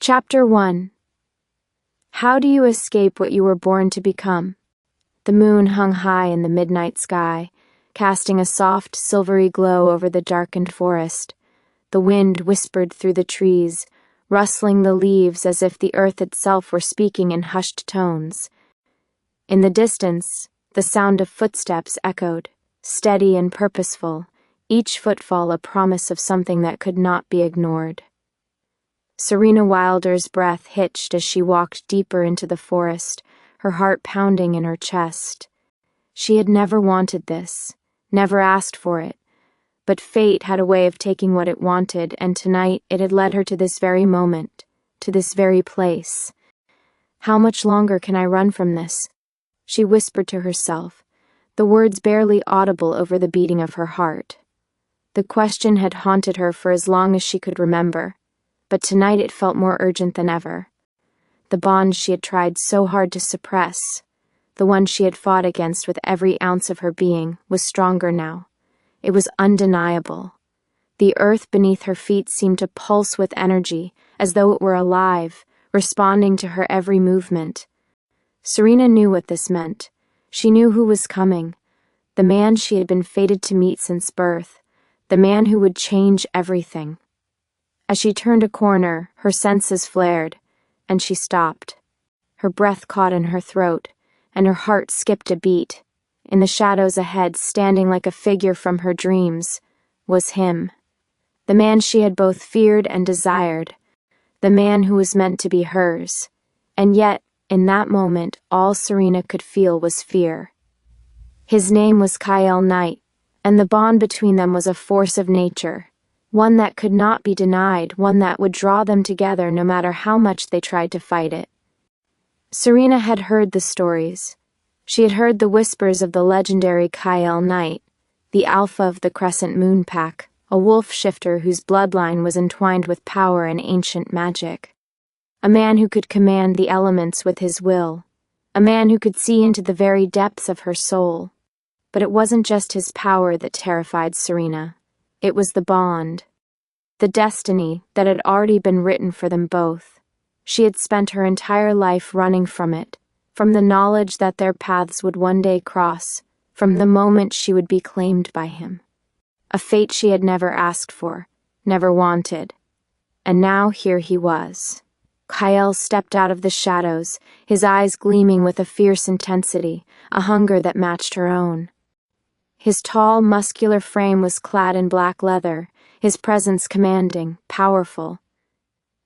Chapter 1. How do you escape what you were born to become? The moon hung high in the midnight sky, casting a soft, silvery glow over the darkened forest. The wind whispered through the trees, rustling the leaves as if the earth itself were speaking in hushed tones. In the distance, the sound of footsteps echoed, steady and purposeful, each footfall a promise of something that could not be ignored. Serena Wilder's breath hitched as she walked deeper into the forest, her heart pounding in her chest. She had never wanted this, never asked for it, but fate had a way of taking what it wanted, and tonight it had led her to this very moment, to this very place. How much longer can I run from this? She whispered to herself, the words barely audible over the beating of her heart. The question had haunted her for as long as she could remember, but tonight it felt more urgent than ever. The bond she had tried so hard to suppress, the one she had fought against with every ounce of her being, was stronger now. It was undeniable. The earth beneath her feet seemed to pulse with energy, as though it were alive, responding to her every movement. Serena knew what this meant. She knew who was coming, the man she had been fated to meet since birth, the man who would change everything. As she turned a corner, her senses flared, and she stopped. Her breath caught in her throat, and her heart skipped a beat. In the shadows ahead, standing like a figure from her dreams, was him. The man she had both feared and desired, the man who was meant to be hers. And yet, in that moment, all Serena could feel was fear. His name was Kael Knight, and the bond between them was a force of nature. One that could not be denied, one that would draw them together no matter how much they tried to fight it. Serena had heard the stories. She had heard the whispers of the legendary Kael Knight, the alpha of the Crescent Moon Pack, a wolf shifter whose bloodline was entwined with power and ancient magic. A man who could command the elements with his will, a man who could see into the very depths of her soul. But it wasn't just his power that terrified Serena. It was the bond, the destiny that had already been written for them both. She had spent her entire life running from it, from the knowledge that their paths would one day cross, from the moment she would be claimed by him. A fate she had never asked for, never wanted. And now here he was. Kael stepped out of the shadows, his eyes gleaming with a fierce intensity, a hunger that matched her own. His tall, muscular frame was clad in black leather, his presence commanding, powerful.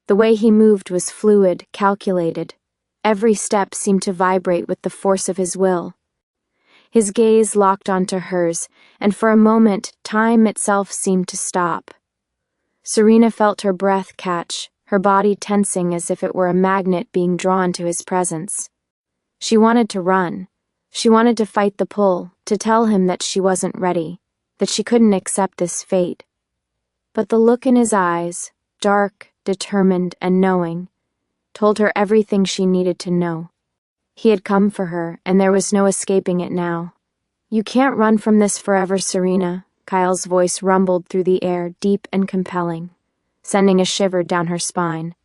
The way he moved was fluid, calculated. Every step seemed to vibrate with the force of his will. His gaze locked onto hers, and for a moment, time itself seemed to stop. Serena felt her breath catch, her body tensing as if it were a magnet being drawn to his presence. She wanted to run. She wanted to fight the pull, to tell him that she wasn't ready, that she couldn't accept this fate. But the look in his eyes, dark, determined, and knowing, told her everything she needed to know. He had come for her, and there was no escaping it now. "You can't run from this forever, Serena," Kael's voice rumbled through the air, deep and compelling, sending a shiver down her spine.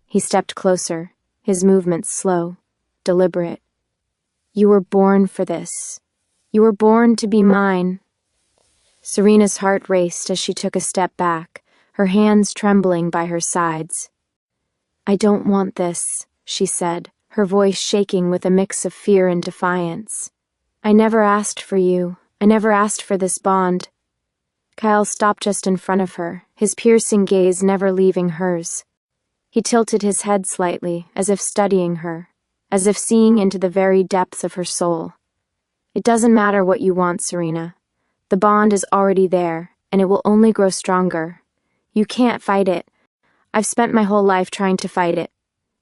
He stepped closer, his movements slow, deliberate. "You were born for this. You were born to be mine." Serena's heart raced as she took a step back, her hands trembling by her sides. "I don't want this," she said, her voice shaking with a mix of fear and defiance. "I never asked for you. I never asked for this bond." Kael stopped just in front of her, his piercing gaze never leaving hers. He tilted his head slightly, as if studying her, as if seeing into the very depths of her soul. "It doesn't matter what you want, Serena. The bond is already there, and it will only grow stronger. You can't fight it. I've spent my whole life trying to fight it,"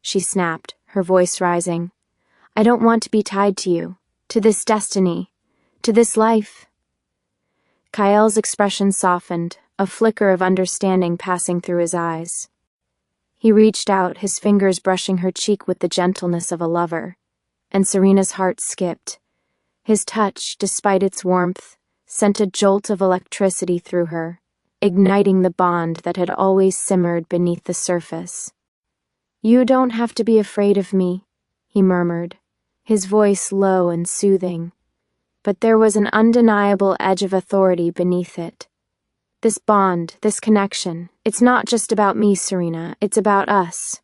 she snapped, her voice rising. "I don't want to be tied to you, to this destiny, to this life." Kael's expression softened, a flicker of understanding passing through his eyes. He reached out, his fingers brushing her cheek with the gentleness of a lover, and Serena's heart skipped. His touch, despite its warmth, sent a jolt of electricity through her, igniting the bond that had always simmered beneath the surface. "You don't have to be afraid of me," he murmured, his voice low and soothing. But there was an undeniable edge of authority beneath it. "This bond, this connection, it's not just about me, Serena, it's about us.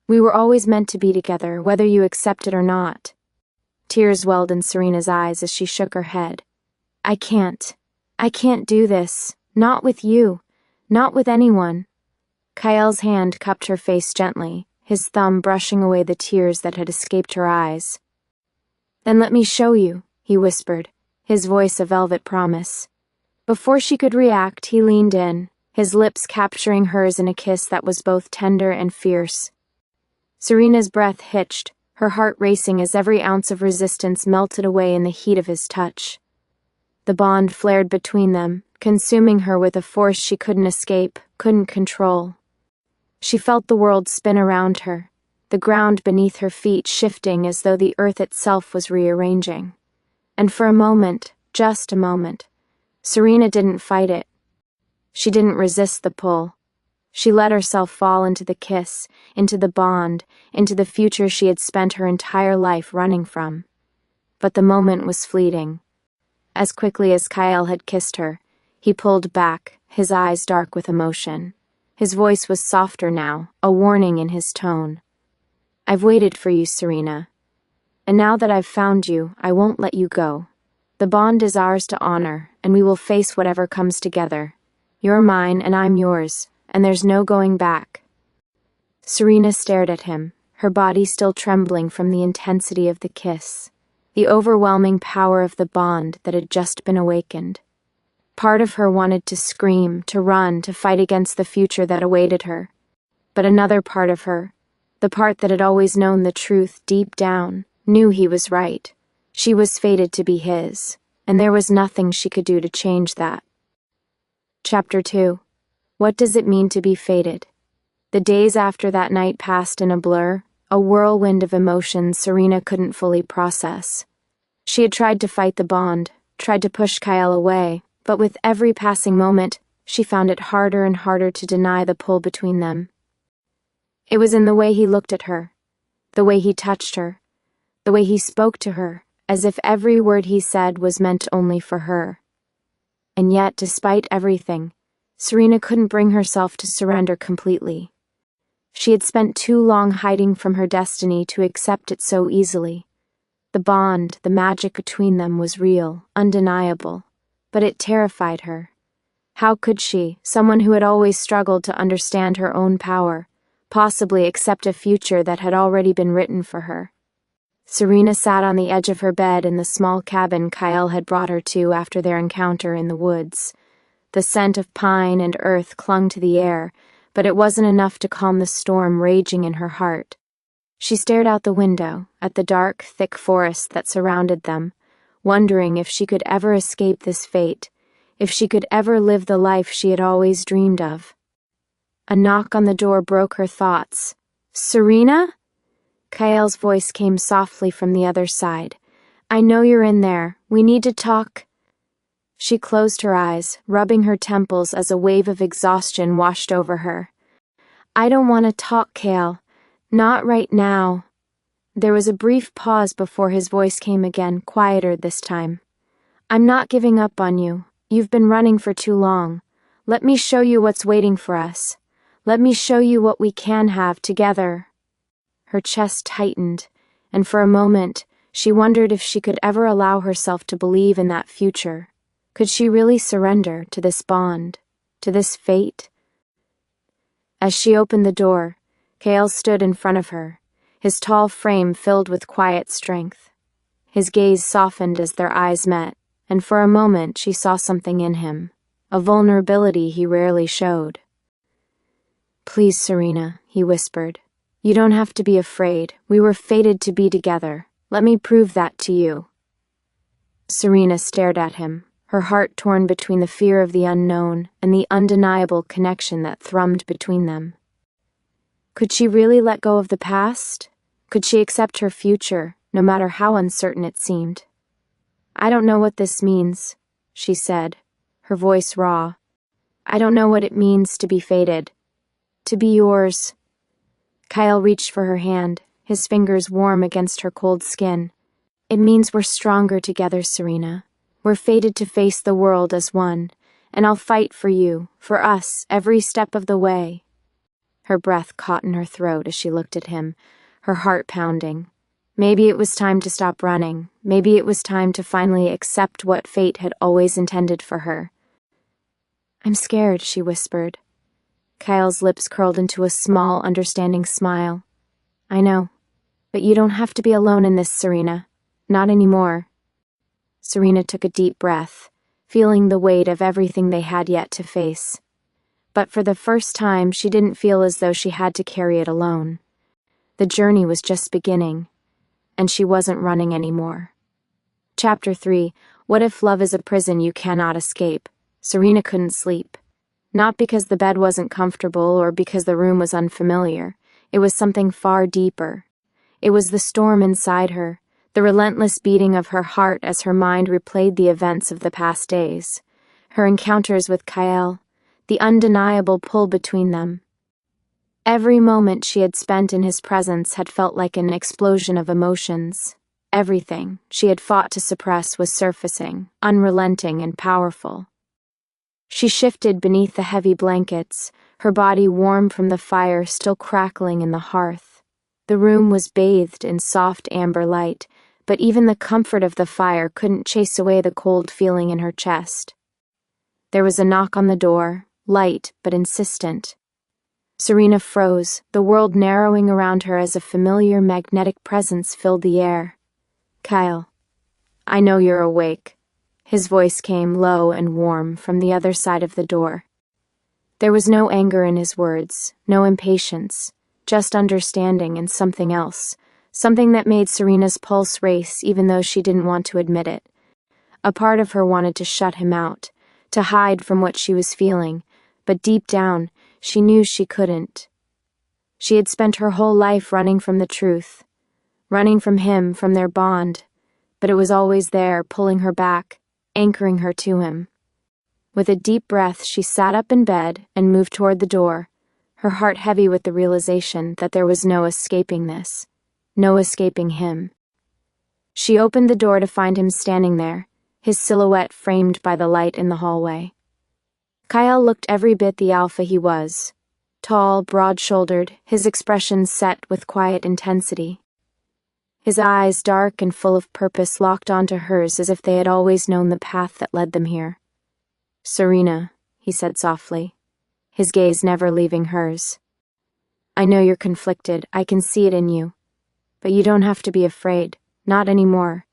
We were always meant to be together, whether you accept it or not." Tears welled in Serena's eyes as she shook her head. I can't do this. Not with you. Not with anyone." Kael's hand cupped her face gently, his thumb brushing away the tears that had escaped her eyes. "Then let me show you," he whispered, his voice a velvet promise. Before she could react, he leaned in, his lips capturing hers in a kiss that was both tender and fierce. Serena's breath hitched, her heart racing as every ounce of resistance melted away in the heat of his touch. The bond flared between them, consuming her with a force she couldn't escape, couldn't control. She felt the world spin around her, the ground beneath her feet shifting as though the earth itself was rearranging. And for a moment, just a moment, Serena didn't fight it. She didn't resist the pull. She let herself fall into the kiss, into the bond, into the future she had spent her entire life running from. But the moment was fleeting. As quickly as Kael had kissed her, he pulled back, his eyes dark with emotion. His voice was softer now, a warning in his tone. "I've waited for you, Serena. And now that I've found you, I won't let you go. The bond is ours to honor, and we will face whatever comes together. You're mine and I'm yours, and there's no going back." Serena stared at him, her body still trembling from the intensity of the kiss, the overwhelming power of the bond that had just been awakened. Part of her wanted to scream, to run, to fight against the future that awaited her. But another part of her, the part that had always known the truth deep down, knew he was right. She was fated to be his, and there was nothing she could do to change that. Chapter 2. What does it mean to be fated? The days after that night passed in a blur, a whirlwind of emotions Serena couldn't fully process. She had tried to fight the bond, tried to push Kael away, but with every passing moment, she found it harder and harder to deny the pull between them. It was in the way he looked at her, the way he touched her, the way he spoke to her, as if every word he said was meant only for her. And yet, despite everything, Serena couldn't bring herself to surrender completely. She had spent too long hiding from her destiny to accept it so easily. The bond, the magic between them was real, undeniable, but it terrified her. How could she, someone who had always struggled to understand her own power, possibly accept a future that had already been written for her? Serena sat on the edge of her bed in the small cabin Kael had brought her to after their encounter in the woods. The scent of pine and earth clung to the air, but it wasn't enough to calm the storm raging in her heart. She stared out the window, at the dark, thick forest that surrounded them, wondering if she could ever escape this fate, if she could ever live the life she had always dreamed of. A knock on the door broke her thoughts. "Serena?" Kael's voice came softly from the other side. "I know you're in there. We need to talk." She closed her eyes, rubbing her temples as a wave of exhaustion washed over her. "I don't want to talk, Kael. Not right now." There was a brief pause before his voice came again, quieter this time. "I'm not giving up on you. You've been running for too long. Let me show you what's waiting for us. Let me show you what we can have together." Her chest tightened, and for a moment, she wondered if she could ever allow herself to believe in that future. Could she really surrender to this bond, to this fate? As she opened the door, Kael stood in front of her, his tall frame filled with quiet strength. His gaze softened as their eyes met, and for a moment she saw something in him, a vulnerability he rarely showed. "Please, Serena," he whispered. "You don't have to be afraid. We were fated to be together. Let me prove that to you." Serena stared at him, her heart torn between the fear of the unknown and the undeniable connection that thrummed between them. Could she really let go of the past? Could she accept her future, no matter how uncertain it seemed? "I don't know what this means," she said, her voice raw. "I don't know what it means to be fated. To be yours." Kael reached for her hand, his fingers warm against her cold skin. It means we're stronger together, Serena. We're fated to face the world as one, and I'll fight for you, for us, every step of the way. Her breath caught in her throat as she looked at him, her heart pounding. Maybe it was time to stop running. Maybe it was time to finally accept what fate had always intended for her. I'm scared, she whispered. Kael's lips curled into a small, understanding smile. I know, but you don't have to be alone in this, Serena. Not anymore. Serena took a deep breath, feeling the weight of everything they had yet to face. But for the first time, she didn't feel as though she had to carry it alone. The journey was just beginning, and she wasn't running anymore. Chapter 3. What if love is a prison you cannot escape? Serena couldn't sleep. Not because the bed wasn't comfortable or because the room was unfamiliar. It was something far deeper. It was the storm inside her, the relentless beating of her heart as her mind replayed the events of the past days. Her encounters with Kael, the undeniable pull between them. Every moment she had spent in his presence had felt like an explosion of emotions. Everything she had fought to suppress was surfacing, unrelenting and powerful. She shifted beneath the heavy blankets, her body warm from the fire still crackling in the hearth. The room was bathed in soft amber light, but even the comfort of the fire couldn't chase away the cold feeling in her chest. There was a knock on the door, light but insistent. Serena froze, the world narrowing around her as a familiar magnetic presence filled the air. Kael, I know you're awake. His voice came low and warm from the other side of the door. There was no anger in his words, no impatience, just understanding and something else, something that made Serena's pulse race even though she didn't want to admit it. A part of her wanted to shut him out, to hide from what she was feeling, but deep down, she knew she couldn't. She had spent her whole life running from the truth, running from him, from their bond, but it was always there, pulling her back, anchoring her to him. With a deep breath, she sat up in bed and moved toward the door, her heart heavy with the realization that there was no escaping this, no escaping him. She opened the door to find him standing there, his silhouette framed by the light in the hallway. Kael looked every bit the alpha he was, tall, broad-shouldered, his expression set with quiet intensity. His eyes, dark and full of purpose, locked onto hers as if they had always known the path that led them here. Serena, he said softly, his gaze never leaving hers. I know you're conflicted, I can see it in you. But you don't have to be afraid, not anymore.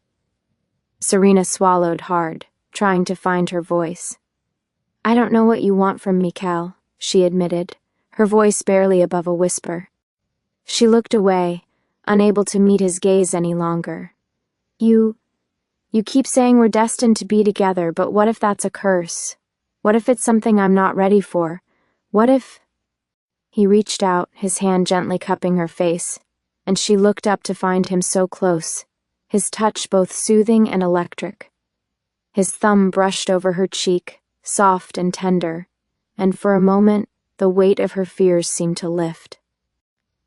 Serena swallowed hard, trying to find her voice. I don't know what you want from me, Kael, she admitted, her voice barely above a whisper. She looked away, unable to meet his gaze any longer. You keep saying we're destined to be together, but what if that's a curse? What if it's something I'm not ready for? What if... He reached out, his hand gently cupping her face, and she looked up to find him so close, his touch both soothing and electric. His thumb brushed over her cheek, soft and tender, and for a moment, the weight of her fears seemed to lift.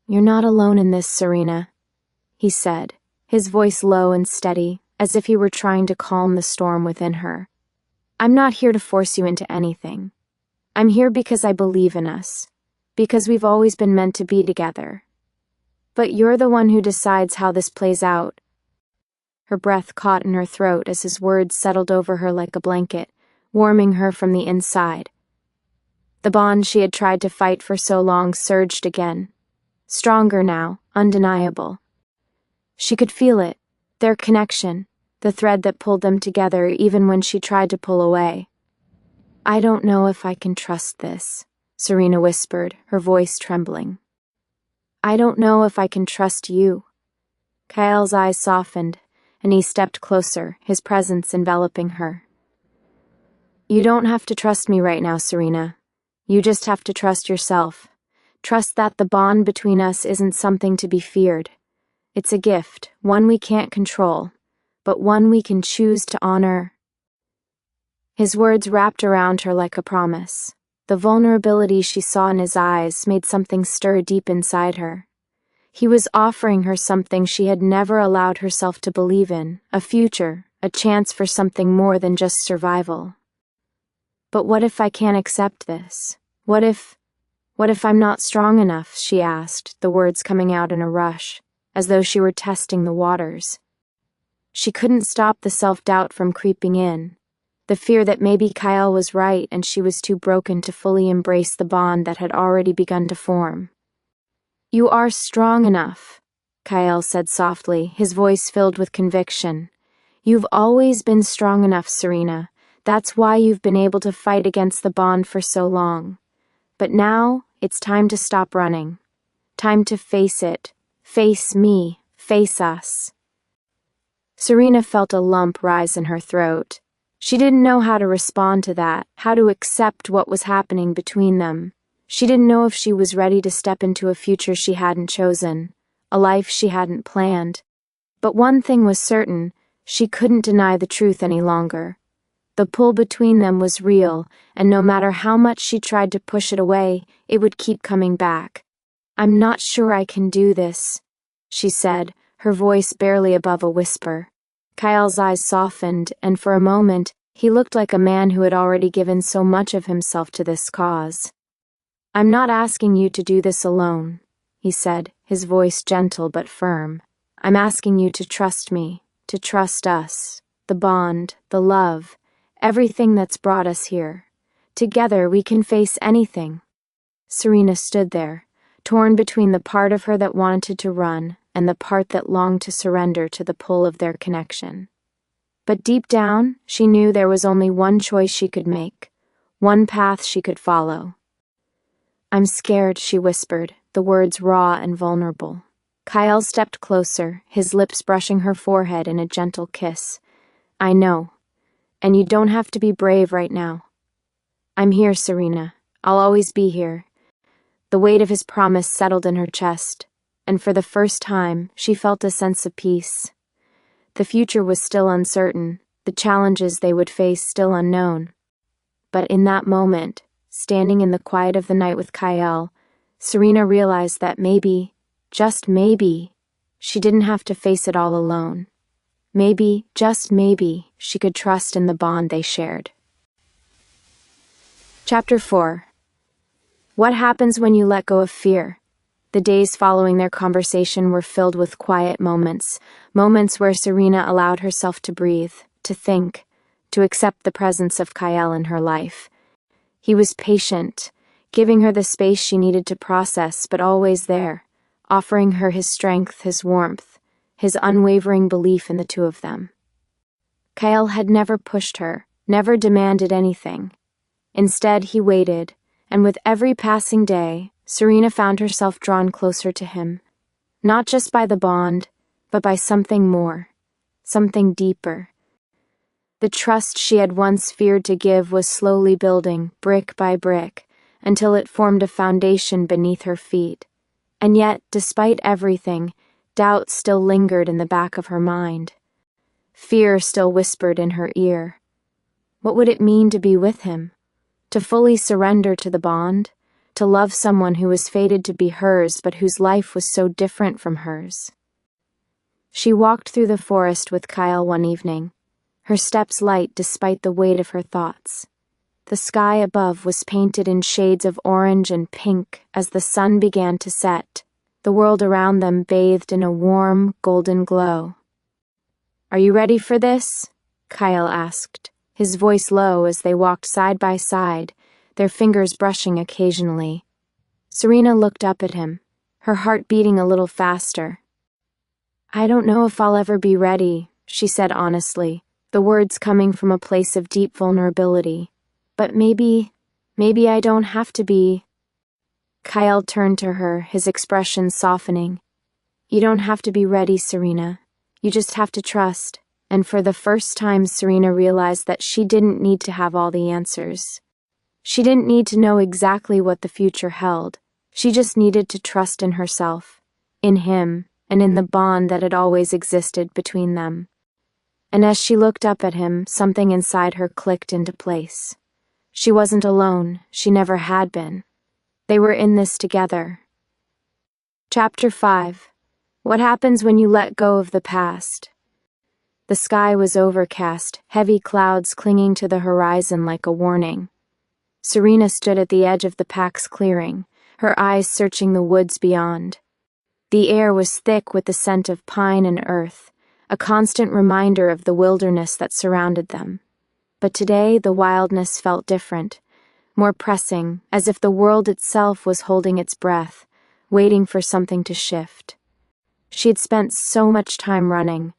You're not alone in this, Serena, he said, his voice low and steady, as if he were trying to calm the storm within her. I'm not here to force you into anything. I'm here because I believe in us, because we've always been meant to be together. But you're the one who decides how this plays out. Her breath caught in her throat as his words settled over her like a blanket, warming her from the inside. The bond she had tried to fight for so long surged again, stronger now, undeniable. She could feel it, their connection, the thread that pulled them together even when she tried to pull away. I don't know if I can trust this, Serena whispered, her voice trembling. I don't know if I can trust you. Kael's eyes softened, and he stepped closer, his presence enveloping her. You don't have to trust me right now, Serena. You just have to trust yourself. Trust that the bond between us isn't something to be feared. It's a gift, one we can't control, but one we can choose to honor. His words wrapped around her like a promise. The vulnerability she saw in his eyes made something stir deep inside her. He was offering her something she had never allowed herself to believe in, a future, a chance for something more than just survival. But what if I can't accept this? What if I'm not strong enough, she asked, the words coming out in a rush, as though she were testing the waters. She couldn't stop the self-doubt from creeping in, the fear that maybe Kael was right and she was too broken to fully embrace the bond that had already begun to form. You are strong enough, Kael said softly, his voice filled with conviction. You've always been strong enough, Serena. That's why you've been able to fight against the bond for so long. But now, it's time to stop running. Time to face it. Face me. Face us. Serena felt a lump rise in her throat. She didn't know how to respond to that, how to accept what was happening between them. She didn't know if she was ready to step into a future she hadn't chosen, a life she hadn't planned. But one thing was certain, she couldn't deny the truth any longer. The pull between them was real, and no matter how much she tried to push it away, it would keep coming back. I'm not sure I can do this, she said, her voice barely above a whisper. Kael's eyes softened, and for a moment, he looked like a man who had already given so much of himself to this cause. I'm not asking you to do this alone, he said, his voice gentle but firm. I'm asking you to trust me, to trust us, the bond, the love, everything that's brought us here. Together we can face anything. Serena stood there, torn between the part of her that wanted to run and the part that longed to surrender to the pull of their connection. But deep down, she knew there was only one choice she could make, one path she could follow. I'm scared, she whispered, the words raw and vulnerable. Kael stepped closer, his lips brushing her forehead in a gentle kiss. I know. And you don't have to be brave right now. I'm here, Serena. I'll always be here. The weight of his promise settled in her chest, and for the first time, she felt a sense of peace. The future was still uncertain, the challenges they would face still unknown. But in that moment, standing in the quiet of the night with Kael, Serena realized that maybe, just maybe, she didn't have to face it all alone. Maybe, just maybe, she could trust in the bond they shared. Chapter 4. What happens when you let go of fear? The days following their conversation were filled with quiet moments, moments where Serena allowed herself to breathe, to think, to accept the presence of Kael in her life. He was patient, giving her the space she needed to process, but always there, offering her his strength, his warmth, his unwavering belief in the two of them. Kael had never pushed her, never demanded anything. Instead, he waited, and with every passing day, Serena found herself drawn closer to him, not just by the bond, but by something more, something deeper. The trust she had once feared to give was slowly building, brick by brick, until it formed a foundation beneath her feet. And yet, despite everything, doubt still lingered in the back of her mind. Fear still whispered in her ear. What would it mean to be with him? To fully surrender to the bond? To love someone who was fated to be hers but whose life was so different from hers? She walked through the forest with Kael one evening, her steps light despite the weight of her thoughts. The sky above was painted in shades of orange and pink as the sun began to set, the world around them bathed in a warm, golden glow. Are you ready for this? Kael asked, his voice low as they walked side by side, their fingers brushing occasionally. Serena looked up at him, her heart beating a little faster. I don't know if I'll ever be ready, she said honestly, the words coming from a place of deep vulnerability. But maybe I don't have to be. Kael turned to her, his expression softening. You don't have to be ready, Serena. You just have to trust. And for the first time, Serena realized that she didn't need to have all the answers. She didn't need to know exactly what the future held. She just needed to trust in herself, in him, and in the bond that had always existed between them. And as she looked up at him, something inside her clicked into place. She wasn't alone. She never had been. They were in this together. Chapter 5. What happens when you let go of the past? The sky was overcast, heavy clouds clinging to the horizon like a warning. Serena stood at the edge of the pack's clearing, her eyes searching the woods beyond. The air was thick with the scent of pine and earth, a constant reminder of the wilderness that surrounded them. But today the wildness felt different, more pressing, as if the world itself was holding its breath, waiting for something to shift. She had spent so much time running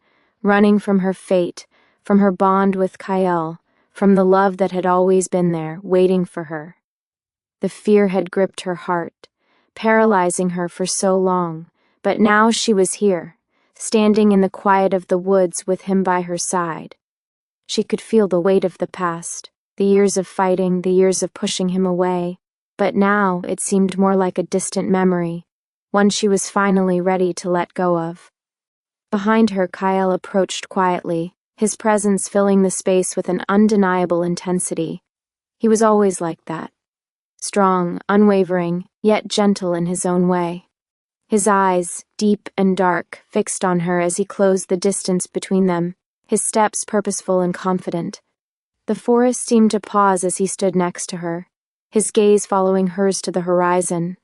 from her fate, from her bond with Kael, from the love that had always been there, waiting for her. The fear had gripped her heart, paralyzing her for so long, but now she was here, standing in the quiet of the woods with him by her side. She could feel the weight of the past, the years of fighting, the years of pushing him away, but now it seemed more like a distant memory, one she was finally ready to let go of. Behind her, Kael approached quietly, his presence filling the space with an undeniable intensity. He was always like that. Strong, unwavering, yet gentle in his own way. His eyes, deep and dark, fixed on her as he closed the distance between them, his steps purposeful and confident. The forest seemed to pause as he stood next to her, his gaze following hers to the horizon.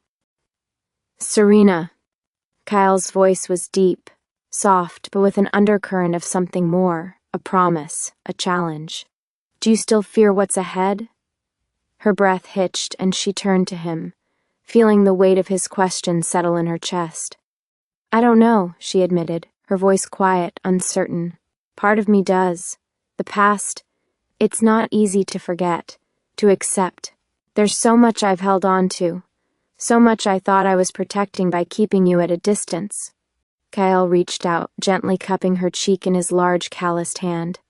"Serena." Kael's voice was deep, soft, but with an undercurrent of something more, a promise, a challenge. "Do you still fear what's ahead?" Her breath hitched and she turned to him, feeling the weight of his question settle in her chest. "I don't know," she admitted, her voice quiet, uncertain. "Part of me does. The past, it's not easy to forget, to accept. There's so much I've held on to, so much I thought I was protecting by keeping you at a distance." Kael reached out, gently cupping her cheek in his large, calloused hand.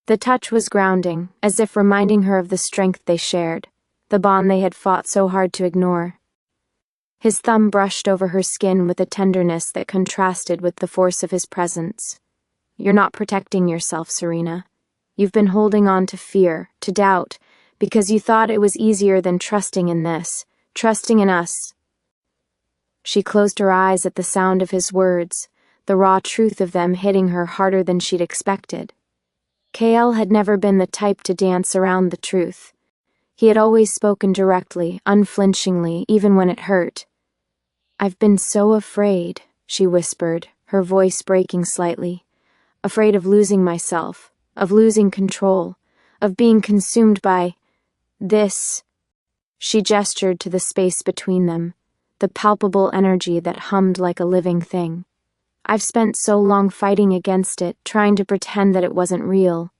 The touch was grounding, as if reminding her of the strength they shared, the bond they had fought so hard to ignore. His thumb brushed over her skin with a tenderness that contrasted with the force of his presence. "You're not protecting yourself, Serena. You've been holding on to fear, to doubt, because you thought it was easier than trusting in this, trusting in us." She closed her eyes at the sound of his words, the raw truth of them hitting her harder than she'd expected. Kael had never been the type to dance around the truth. He had always spoken directly, unflinchingly, even when it hurt. "I've been so afraid," she whispered, her voice breaking slightly. "Afraid of losing myself, of losing control, of being consumed by this." She gestured to the space between them, the palpable energy that hummed like a living thing. "I've spent so long fighting against it, trying to pretend that it wasn't real."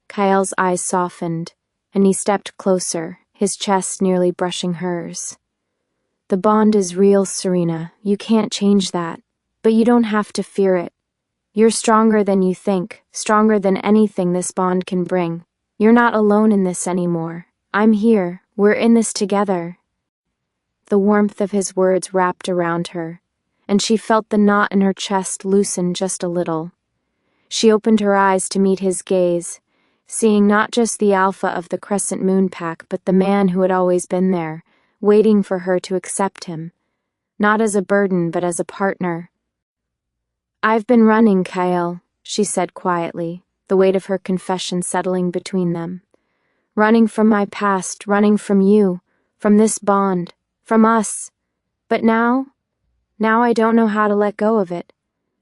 Kael's eyes softened, and he stepped closer, his chest nearly brushing hers. "The bond is real, Serena. You can't change that. But you don't have to fear it. You're stronger than you think, stronger than anything this bond can bring. You're not alone in this anymore. I'm here. We're in this together." The warmth of his words wrapped around her, and she felt the knot in her chest loosen just a little. She opened her eyes to meet his gaze, seeing not just the alpha of the Crescent Moon Pack, but the man who had always been there, waiting for her to accept him, not as a burden, but as a partner. "I've been running, Kael," she said quietly, the weight of her confession settling between them. "Running from my past, running from you, from this bond, from us. But now I don't know how to let go of it,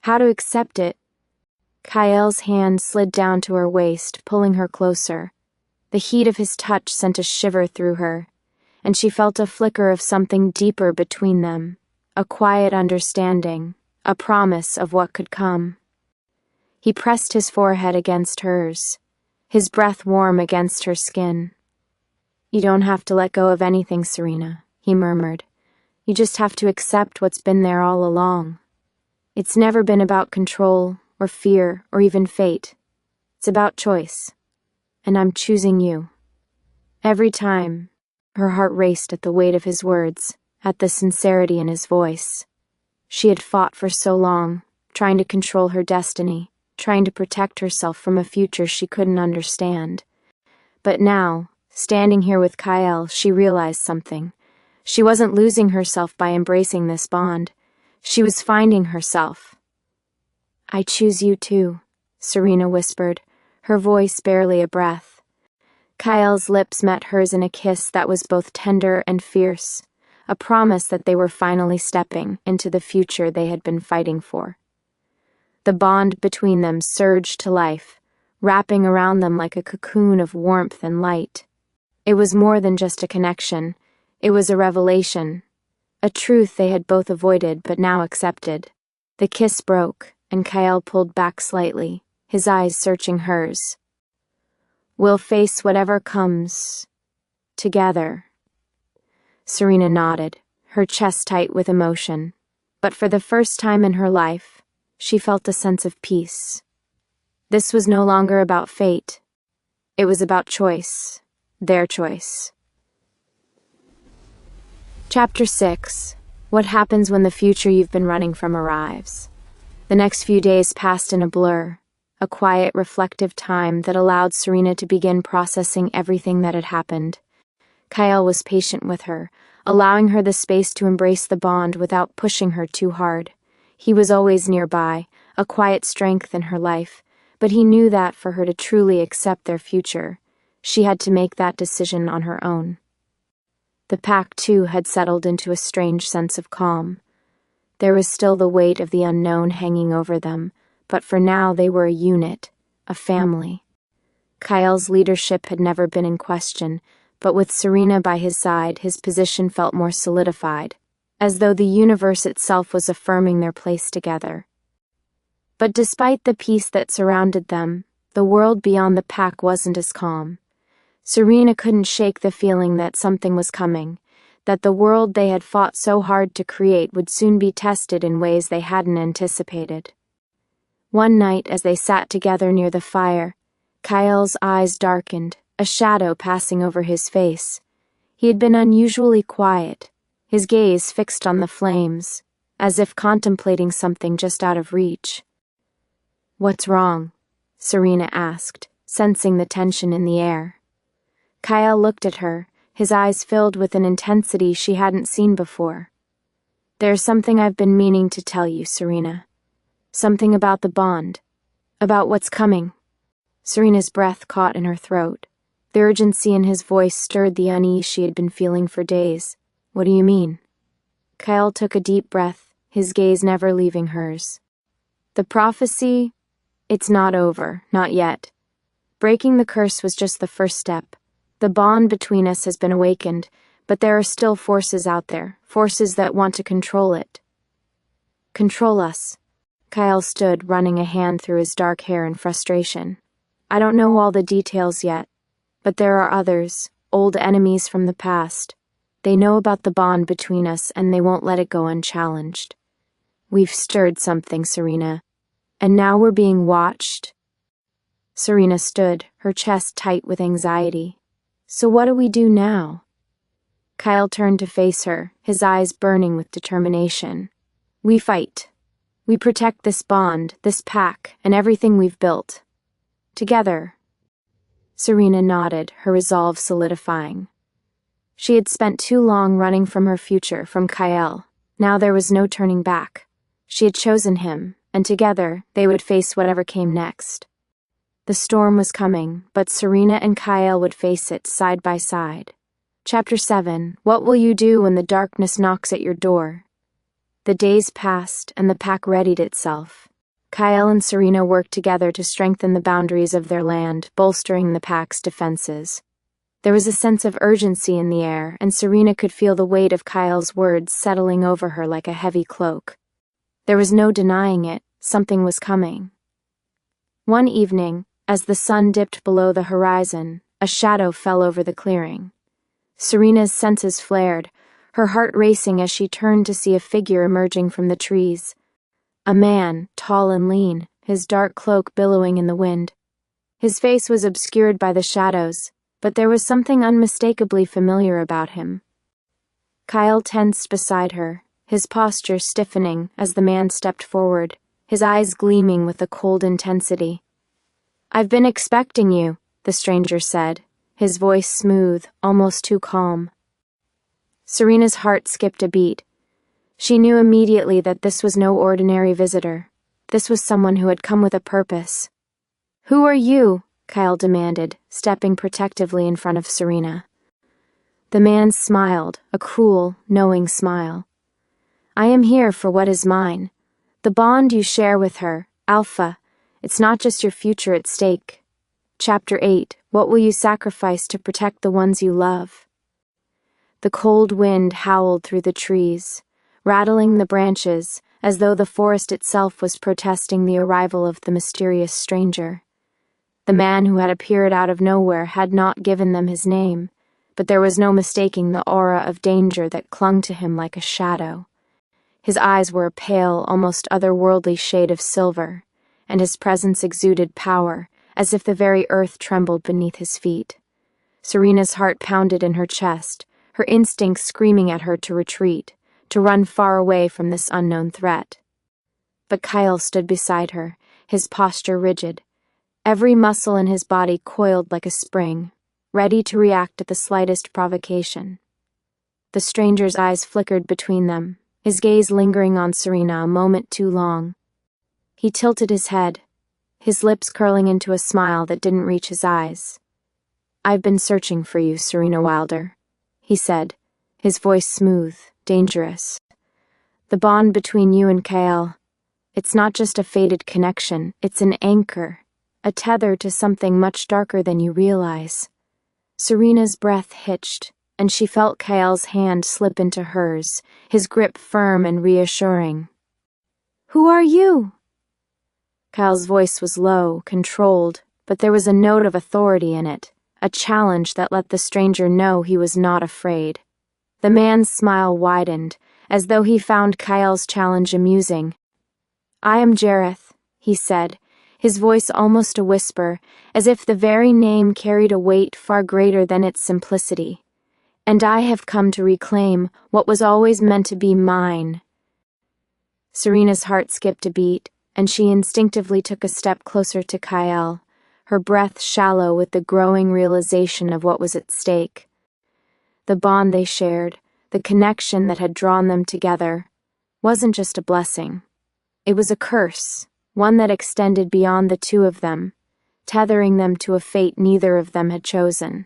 how to accept it." Kael's hand slid down to her waist, pulling her closer. The heat of his touch sent a shiver through her, and she felt a flicker of something deeper between them, a quiet understanding, a promise of what could come. He pressed his forehead against hers, his breath warm against her skin. "You don't have to let go of anything, Serena," he murmured. "You just have to accept what's been there all along. It's never been about control, or fear, or even fate. It's about choice. And I'm choosing you." Every time, her heart raced at the weight of his words, at the sincerity in his voice. She had fought for so long, trying to control her destiny, trying to protect herself from a future she couldn't understand. But now, standing here with Kael, she realized something. She wasn't losing herself by embracing this bond. She was finding herself. "I choose you too," Serena whispered, her voice barely a breath. Kael's lips met hers in a kiss that was both tender and fierce, a promise that they were finally stepping into the future they had been fighting for. The bond between them surged to life, wrapping around them like a cocoon of warmth and light. It was more than just a connection. It was a revelation, a truth they had both avoided but now accepted. The kiss broke, and Kael pulled back slightly, his eyes searching hers. "We'll face whatever comes, together." Serena nodded, her chest tight with emotion, but for the first time in her life, she felt a sense of peace. This was no longer about fate. It was about choice, their choice. Chapter 6. What happens when the future you've been running from arrives? The next few days passed in a blur, a quiet, reflective time that allowed Serena to begin processing everything that had happened. Kael was patient with her, allowing her the space to embrace the bond without pushing her too hard. He was always nearby, a quiet strength in her life, but he knew that for her to truly accept their future, she had to make that decision on her own. The pack, too, had settled into a strange sense of calm. There was still the weight of the unknown hanging over them, but for now they were a unit, a family. Kael's leadership had never been in question, but with Serena by his side, his position felt more solidified, as though the universe itself was affirming their place together. But despite the peace that surrounded them, the world beyond the pack wasn't as calm. Serena couldn't shake the feeling that something was coming, that the world they had fought so hard to create would soon be tested in ways they hadn't anticipated. One night, as they sat together near the fire, Kael's eyes darkened, a shadow passing over his face. He had been unusually quiet, his gaze fixed on the flames, as if contemplating something just out of reach. "What's wrong?" Serena asked, sensing the tension in the air. Kael looked at her, his eyes filled with an intensity she hadn't seen before. "There's something I've been meaning to tell you, Serena. Something about the bond. About what's coming." Serena's breath caught in her throat. The urgency in his voice stirred the unease she had been feeling for days. "What do you mean?" Kael took a deep breath, his gaze never leaving hers. "The prophecy, it's not over, not yet. Breaking the curse was just the first step. The bond between us has been awakened, but there are still forces out there, forces that want to control it." "Control us." Kael stood, running a hand through his dark hair in frustration. "I don't know all the details yet, but there are others, old enemies from the past. They know about the bond between us, and they won't let it go unchallenged. We've stirred something, Serena, and now we're being watched." Serena stood, her chest tight with anxiety. "So what do we do now?" Kael turned to face her, his eyes burning with determination. "We fight. We protect this bond, this pack, and everything we've built. Together." Serena nodded, her resolve solidifying. She had spent too long running from her future, from Kael. Now there was no turning back. She had chosen him, and together they would face whatever came next. The storm was coming, but Serena and Kael would face it side by side. Chapter 7. What will you do when the darkness knocks at your door? The days passed, and the pack readied itself. Kael and Serena worked together to strengthen the boundaries of their land, bolstering the pack's defenses. There was a sense of urgency in the air, and Serena could feel the weight of Kael's words settling over her like a heavy cloak. There was no denying it, something was coming. One evening, as the sun dipped below the horizon, a shadow fell over the clearing. Serena's senses flared, her heart racing as she turned to see a figure emerging from the trees. A man, tall and lean, his dark cloak billowing in the wind. His face was obscured by the shadows, but there was something unmistakably familiar about him. Kael tensed beside her, his posture stiffening as the man stepped forward, his eyes gleaming with a cold intensity. "I've been expecting you," the stranger said, his voice smooth, almost too calm. Serena's heart skipped a beat. She knew immediately that this was no ordinary visitor. This was someone who had come with a purpose. "Who are you?" Kael demanded, stepping protectively in front of Serena. The man smiled, a cruel, knowing smile. "I am here for what is mine. The bond you share with her, Alpha. It's not just your future at stake. Chapter 8, what will you sacrifice to protect the ones you love?" The cold wind howled through the trees, rattling the branches as though the forest itself was protesting the arrival of the mysterious stranger. The man who had appeared out of nowhere had not given them his name, but there was no mistaking the aura of danger that clung to him like a shadow. His eyes were a pale, almost otherworldly shade of silver, and his presence exuded power, as if the very earth trembled beneath his feet. Serena's heart pounded in her chest, her instincts screaming at her to retreat, to run far away from this unknown threat. But Kael stood beside her, his posture rigid, every muscle in his body coiled like a spring, ready to react at the slightest provocation. The stranger's eyes flickered between them, his gaze lingering on Serena a moment too long. He tilted his head, his lips curling into a smile that didn't reach his eyes. "I've been searching for you, Serena Wilder," he said, his voice smooth, dangerous. "The bond between you and Kael, it's not just a fated connection, it's an anchor, a tether to something much darker than you realize." Serena's breath hitched, and she felt Kael's hand slip into hers, his grip firm and reassuring. "Who are you?" Kael's voice was low, controlled, but there was a note of authority in it, a challenge that let the stranger know he was not afraid. The man's smile widened, as though he found Kael's challenge amusing. "I am Jareth," he said, his voice almost a whisper, as if the very name carried a weight far greater than its simplicity. "And I have come to reclaim what was always meant to be mine." Serena's heart skipped a beat, and she instinctively took a step closer to Kael, her breath shallow with the growing realization of what was at stake. The bond they shared, the connection that had drawn them together, wasn't just a blessing. It was a curse, one that extended beyond the two of them, tethering them to a fate neither of them had chosen.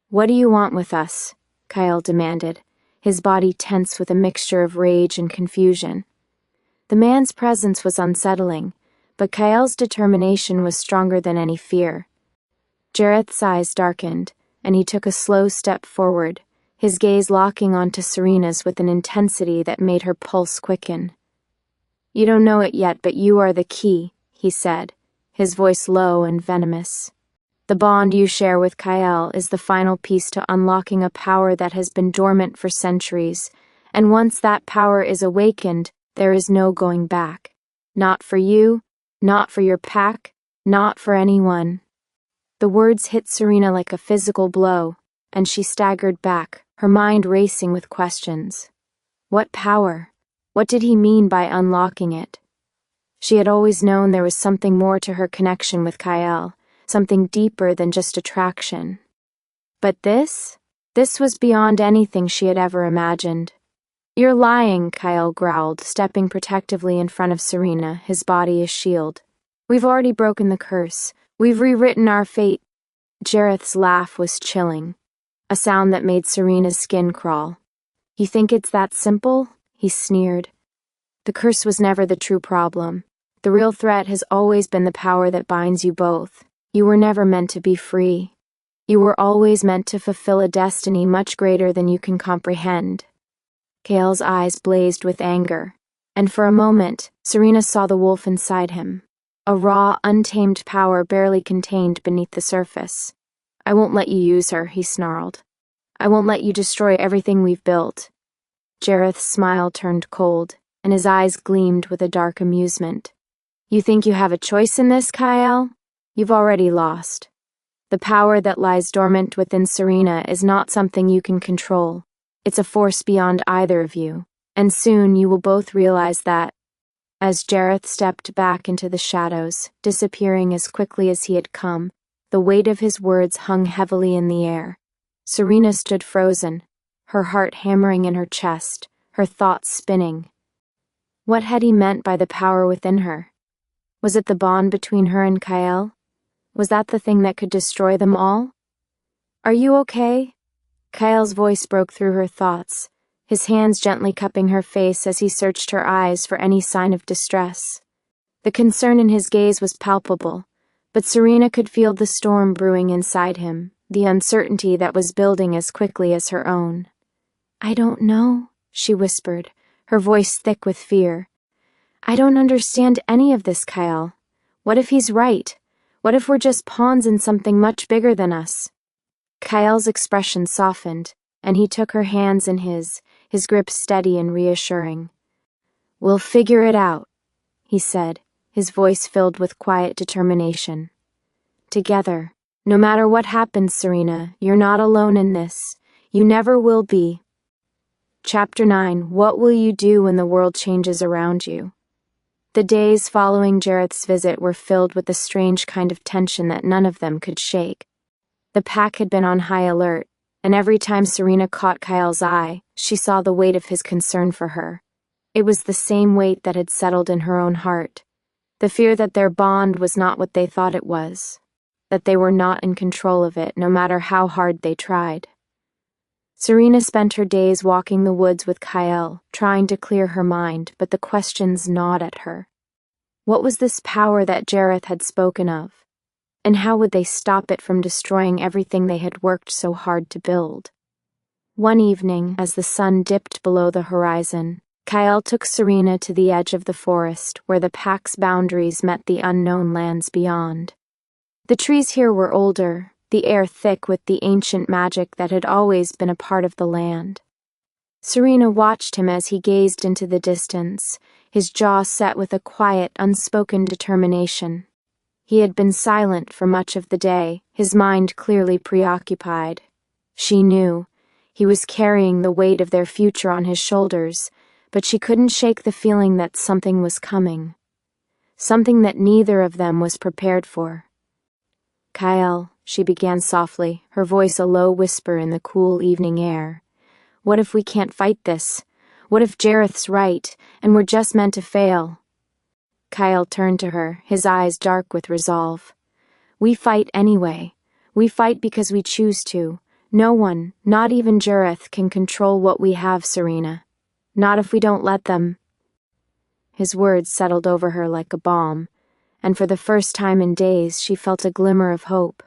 "What do you want with us?" Kael demanded, his body tense with a mixture of rage and confusion. The man's presence was unsettling, but Kael's determination was stronger than any fear. Jareth's eyes darkened, and he took a slow step forward, his gaze locking onto Serena's with an intensity that made her pulse quicken. "You don't know it yet, but you are the key," he said, his voice low and venomous. "The bond you share with Kael is the final piece to unlocking a power that has been dormant for centuries, and once that power is awakened, there is no going back. Not for you, not for your pack, not for anyone." The words hit Serena like a physical blow, and she staggered back, her mind racing with questions. What power? What did he mean by unlocking it? She had always known there was something more to her connection with Kael, something deeper than just attraction. But this was beyond anything she had ever imagined. "You're lying," Kael growled, stepping protectively in front of Serena, his body a shield. "We've already broken the curse. We've rewritten our fate." Jareth's laugh was chilling, a sound that made Serena's skin crawl. "You think it's that simple?" he sneered. "The curse was never the true problem. The real threat has always been the power that binds you both. You were never meant to be free. You were always meant to fulfill a destiny much greater than you can comprehend." Kael's eyes blazed with anger, and for a moment, Serena saw the wolf inside him, a raw, untamed power barely contained beneath the surface. "I won't let you use her," he snarled. "I won't let you destroy everything we've built." Jareth's smile turned cold, and his eyes gleamed with a dark amusement. "You think you have a choice in this, Kael? You've already lost. The power that lies dormant within Serena is not something you can control. It's a force beyond either of you, and soon you will both realize that." As Jareth stepped back into the shadows, disappearing as quickly as he had come, the weight of his words hung heavily in the air. Serena stood frozen, her heart hammering in her chest, her thoughts spinning. What had he meant by the power within her? Was it the bond between her and Kael? Was that the thing that could destroy them all? "Are you okay?" Kael's voice broke through her thoughts, his hands gently cupping her face as he searched her eyes for any sign of distress. The concern in his gaze was palpable, but Serena could feel the storm brewing inside him, the uncertainty that was building as quickly as her own. "I don't know," she whispered, her voice thick with fear. "I don't understand any of this, Kael. What if he's right? What if we're just pawns in something much bigger than us?" Kael's expression softened, and he took her hands in his grip steady and reassuring. "We'll figure it out," he said, his voice filled with quiet determination. "Together. No matter what happens, Serena, you're not alone in this. You never will be." Chapter 9. What will you do when the world changes around you? The days following Jareth's visit were filled with a strange kind of tension that none of them could shake. The pack had been on high alert, and every time Serena caught Kael's eye, she saw the weight of his concern for her. It was the same weight that had settled in her own heart, the fear that their bond was not what they thought it was, that they were not in control of it no matter how hard they tried. Serena spent her days walking the woods with Kael, trying to clear her mind, but the questions gnawed at her. What was this power that Jareth had spoken of? And how would they stop it from destroying everything they had worked so hard to build? One evening, as the sun dipped below the horizon, Kael took Serena to the edge of the forest where the pack's boundaries met the unknown lands beyond. The trees here were older, the air thick with the ancient magic that had always been a part of the land. Serena watched him as he gazed into the distance, his jaw set with a quiet, unspoken determination. He had been silent for much of the day, his mind clearly preoccupied. She knew. He was carrying the weight of their future on his shoulders, but she couldn't shake the feeling that something was coming. Something that neither of them was prepared for. "Kael," she began softly, her voice a low whisper in the cool evening air. "What if we can't fight this? What if Jareth's right, and we're just meant to fail?" Kael turned to her, his eyes dark with resolve. "We fight anyway. We fight because we choose to. No one, not even Jareth, can control what we have, Serena. Not if we don't let them." His words settled over her like a balm, and for the first time in days she felt a glimmer of hope.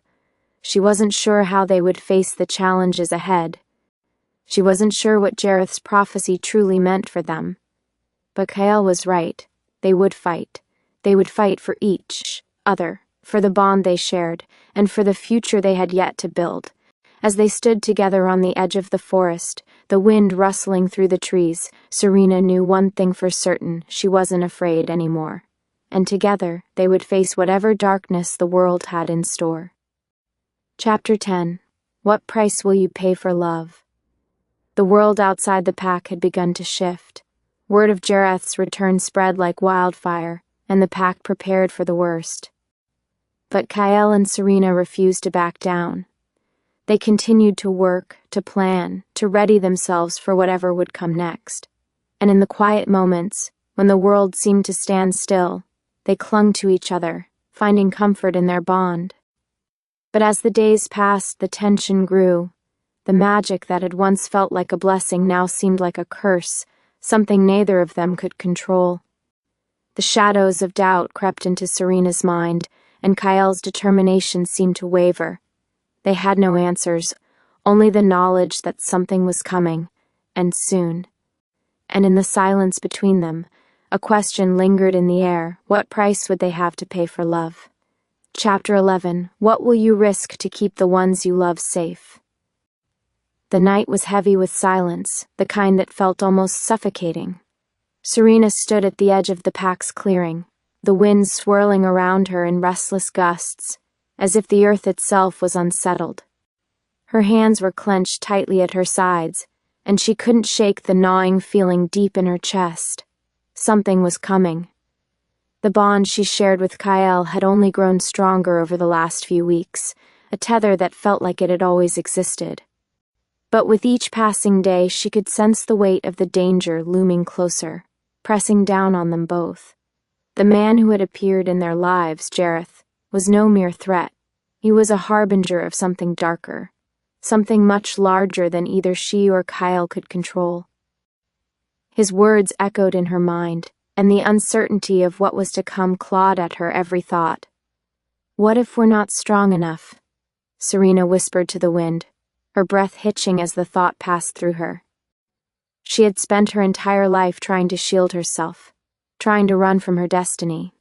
She wasn't sure how they would face the challenges ahead. She wasn't sure what Jareth's prophecy truly meant for them. But Kael was right. They would fight. They would fight for each other, for the bond they shared, and for the future they had yet to build. As they stood together on the edge of the forest, the wind rustling through the trees, Serena knew one thing for certain: she wasn't afraid anymore. And together, they would face whatever darkness the world had in store. Chapter 10. What price will you pay for love? The world outside the pack had begun to shift. Word of Jareth's return spread like wildfire, and the pack prepared for the worst. But Kael and Serena refused to back down. They continued to work, to plan, to ready themselves for whatever would come next. And in the quiet moments, when the world seemed to stand still, they clung to each other, finding comfort in their bond. But as the days passed, the tension grew. The magic that had once felt like a blessing now seemed like a curse, something neither of them could control. The shadows of doubt crept into Serena's mind, and Kael's determination seemed to waver. They had no answers, only the knowledge that something was coming, and soon. And in the silence between them, a question lingered in the air: what price would they have to pay for love? Chapter 11. What will you risk to keep the ones you love safe? The night was heavy with silence, the kind that felt almost suffocating. Serena stood at the edge of the pack's clearing, the wind swirling around her in restless gusts, as if the earth itself was unsettled. Her hands were clenched tightly at her sides, and she couldn't shake the gnawing feeling deep in her chest. Something was coming. The bond she shared with Kael had only grown stronger over the last few weeks, a tether that felt like it had always existed. But with each passing day, she could sense the weight of the danger looming closer, pressing down on them both. The man who had appeared in their lives, Jareth, was no mere threat. He was a harbinger of something darker, something much larger than either she or Kael could control. His words echoed in her mind, and the uncertainty of what was to come clawed at her every thought. "What if we're not strong enough?" Serena whispered to the wind, her breath hitching as the thought passed through her. She had spent her entire life trying to shield herself, trying to run from her destiny.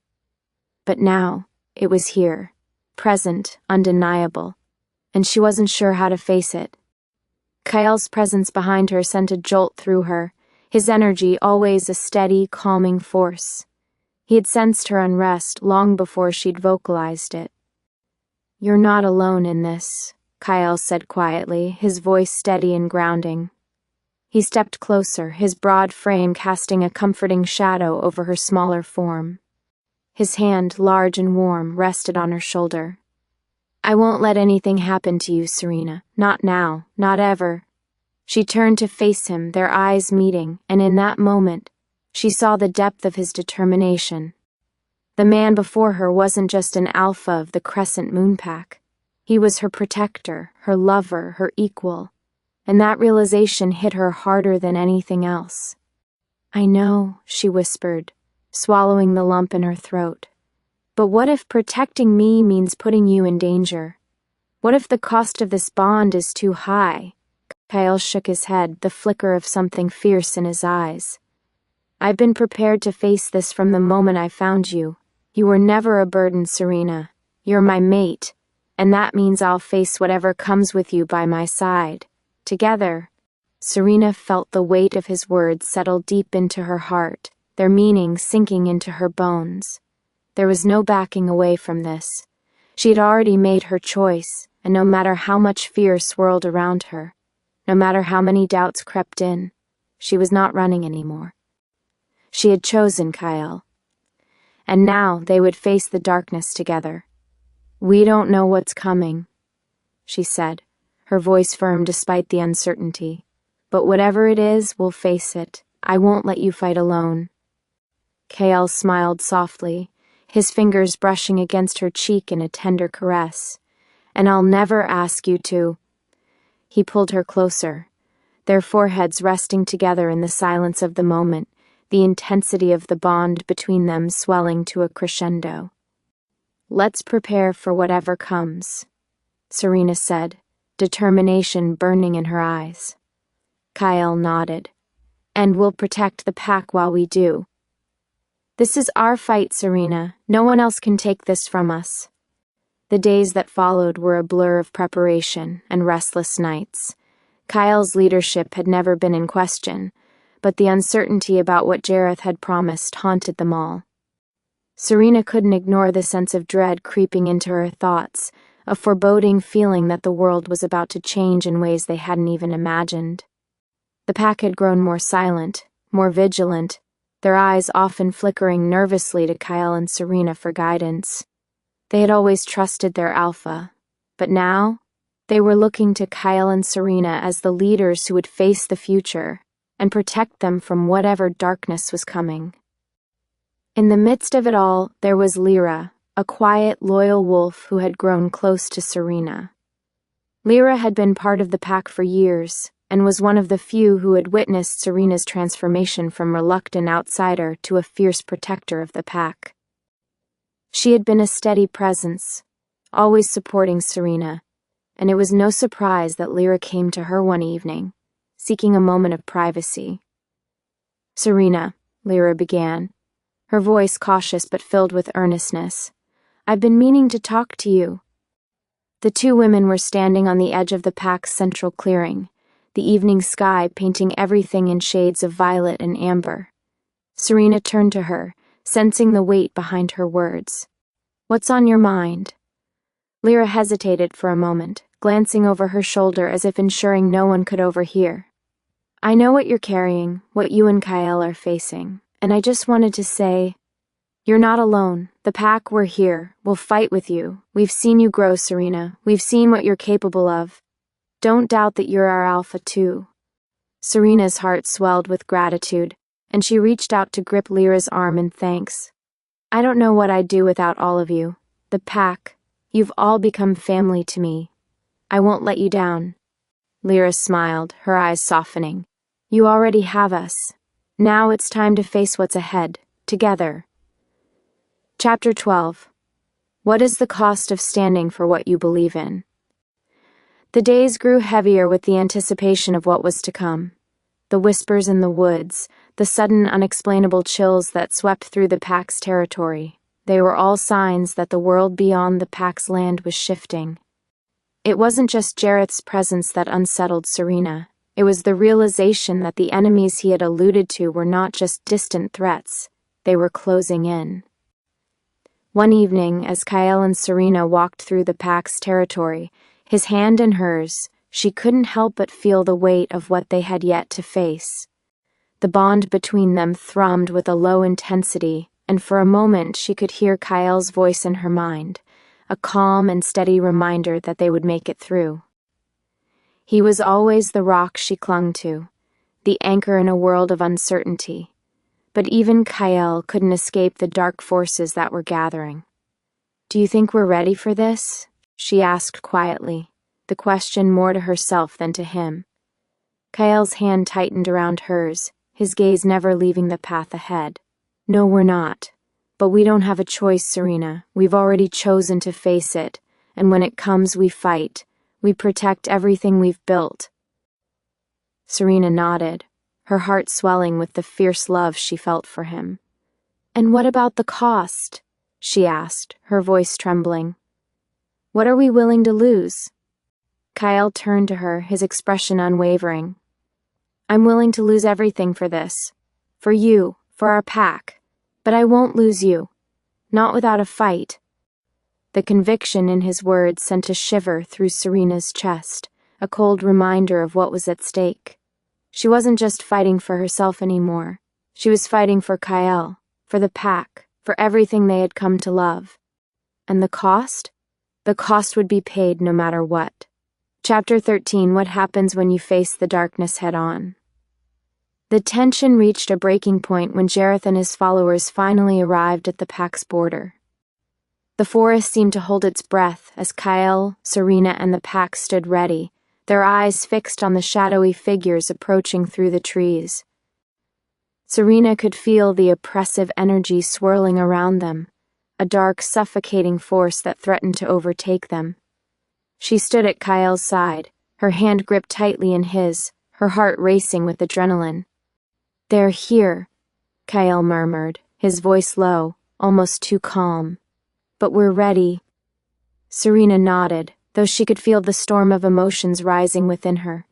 But now, it was here, present, undeniable, and she wasn't sure how to face it. Kael's presence behind her sent a jolt through her, his energy always a steady, calming force. He had sensed her unrest long before she'd vocalized it. "You're not alone in this," Kael said quietly, his voice steady and grounding. He stepped closer, his broad frame casting a comforting shadow over her smaller form. His hand, large and warm, rested on her shoulder. "I won't let anything happen to you, Serena. Not now, not ever." She turned to face him, their eyes meeting, and in that moment, she saw the depth of his determination. The man before her wasn't just an alpha of the Crescent Moon Pack. He was her protector, her lover, her equal, and that realization hit her harder than anything else. "I know," she whispered, swallowing the lump in her throat. "But what if protecting me means putting you in danger? What if the cost of this bond is too high?" Kael shook his head, the flicker of something fierce in his eyes. "I've been prepared to face this from the moment I found you. You were never a burden, Serena. You're my mate, and that means I'll face whatever comes with you by my side. Together." Serena felt the weight of his words settle deep into her heart, their meaning sinking into her bones. There was no backing away from this. She had already made her choice, and no matter how much fear swirled around her, no matter how many doubts crept in, she was not running anymore. She had chosen Kael. And now they would face the darkness together. "We don't know what's coming," she said, her voice firm despite the uncertainty. "But whatever it is, we'll face it. I won't let you fight alone." Kael smiled softly, his fingers brushing against her cheek in a tender caress. "And I'll never ask you to." He pulled her closer, their foreheads resting together in the silence of the moment, the intensity of the bond between them swelling to a crescendo. "Let's prepare for whatever comes," Serena said, determination burning in her eyes. Kael nodded. "And we'll protect the pack while we do." "This is our fight, Serena. No one else can take this from us." The days that followed were a blur of preparation and restless nights. Kael's leadership had never been in question, but the uncertainty about what Jareth had promised haunted them all. Serena couldn't ignore the sense of dread creeping into her thoughts, a foreboding feeling that the world was about to change in ways they hadn't even imagined. The pack had grown more silent, more vigilant, their eyes often flickering nervously to Kael and Serena for guidance. They had always trusted their alpha, but now they were looking to Kael and Serena as the leaders who would face the future and protect them from whatever darkness was coming. In the midst of it all, there was Lyra, a quiet, loyal wolf who had grown close to Serena. Lyra had been part of the pack for years, and was one of the few who had witnessed Serena's transformation from reluctant outsider to a fierce protector of the pack. She had been a steady presence, always supporting Serena, and it was no surprise that Lyra came to her one evening, seeking a moment of privacy. "Serena," Lyra began, her voice cautious but filled with earnestness, "I've been meaning to talk to you." The two women were standing on the edge of the pack's central clearing, the evening sky painting everything in shades of violet and amber. Serena turned to her, sensing the weight behind her words. "What's on your mind?" Lyra hesitated for a moment, glancing over her shoulder as if ensuring no one could overhear. "I know what you're carrying, what you and Kael are facing, and I just wanted to say, you're not alone. The pack, we're here. We'll fight with you. We've seen you grow, Serena. We've seen what you're capable of." Don't doubt that you're our alpha too." Serena's heart swelled with gratitude, and she reached out to grip Lyra's arm in thanks. "I don't know what I'd do without all of you. The pack, you've all become family to me. I won't let you down." Lyra smiled, her eyes softening. "You already have us. Now it's time to face what's ahead, together." Chapter 12. What is the cost of standing for what you believe in? The days grew heavier with the anticipation of what was to come. The whispers in the woods, the sudden unexplainable chills that swept through the pack's territory, they were all signs that the world beyond the pack's land was shifting. It wasn't just Jareth's presence that unsettled Serena. It was the realization that the enemies he had alluded to were not just distant threats, they were closing in. One evening, as Kael and Serena walked through the pack's territory, his hand in hers, she couldn't help but feel the weight of what they had yet to face. The bond between them thrummed with a low intensity, and for a moment she could hear Kael's voice in her mind, a calm and steady reminder that they would make it through. He was always the rock she clung to, the anchor in a world of uncertainty. But even Kael couldn't escape the dark forces that were gathering. "Do you think we're ready for this?" she asked quietly, the question more to herself than to him. Kael's hand tightened around hers, his gaze never leaving the path ahead. "No, we're not. But we don't have a choice, Serena. We've already chosen to face it, and when it comes, we fight. We protect everything we've built." Serena nodded, her heart swelling with the fierce love she felt for him. "And what about the cost?" she asked, her voice trembling. "What are we willing to lose?" Kael turned to her, his expression unwavering. "I'm willing to lose everything for this. For you, for our pack. But I won't lose you. Not without a fight." The conviction in his words sent a shiver through Serena's chest, a cold reminder of what was at stake. She wasn't just fighting for herself anymore. She was fighting for Kael, for the pack, for everything they had come to love. And the cost? The cost would be paid no matter what. Chapter 13. What happens when you face the darkness head-on? The tension reached a breaking point when Jareth and his followers finally arrived at the pack's border. The forest seemed to hold its breath as Kael, Serena, and the pack stood ready, their eyes fixed on the shadowy figures approaching through the trees. Serena could feel the oppressive energy swirling around them, a dark, suffocating force that threatened to overtake them. She stood at Kael's side, her hand gripped tightly in his, her heart racing with adrenaline. "They're here," Kael murmured, his voice low, almost too calm. "But we're ready." Serena nodded, though she could feel the storm of emotions rising within her.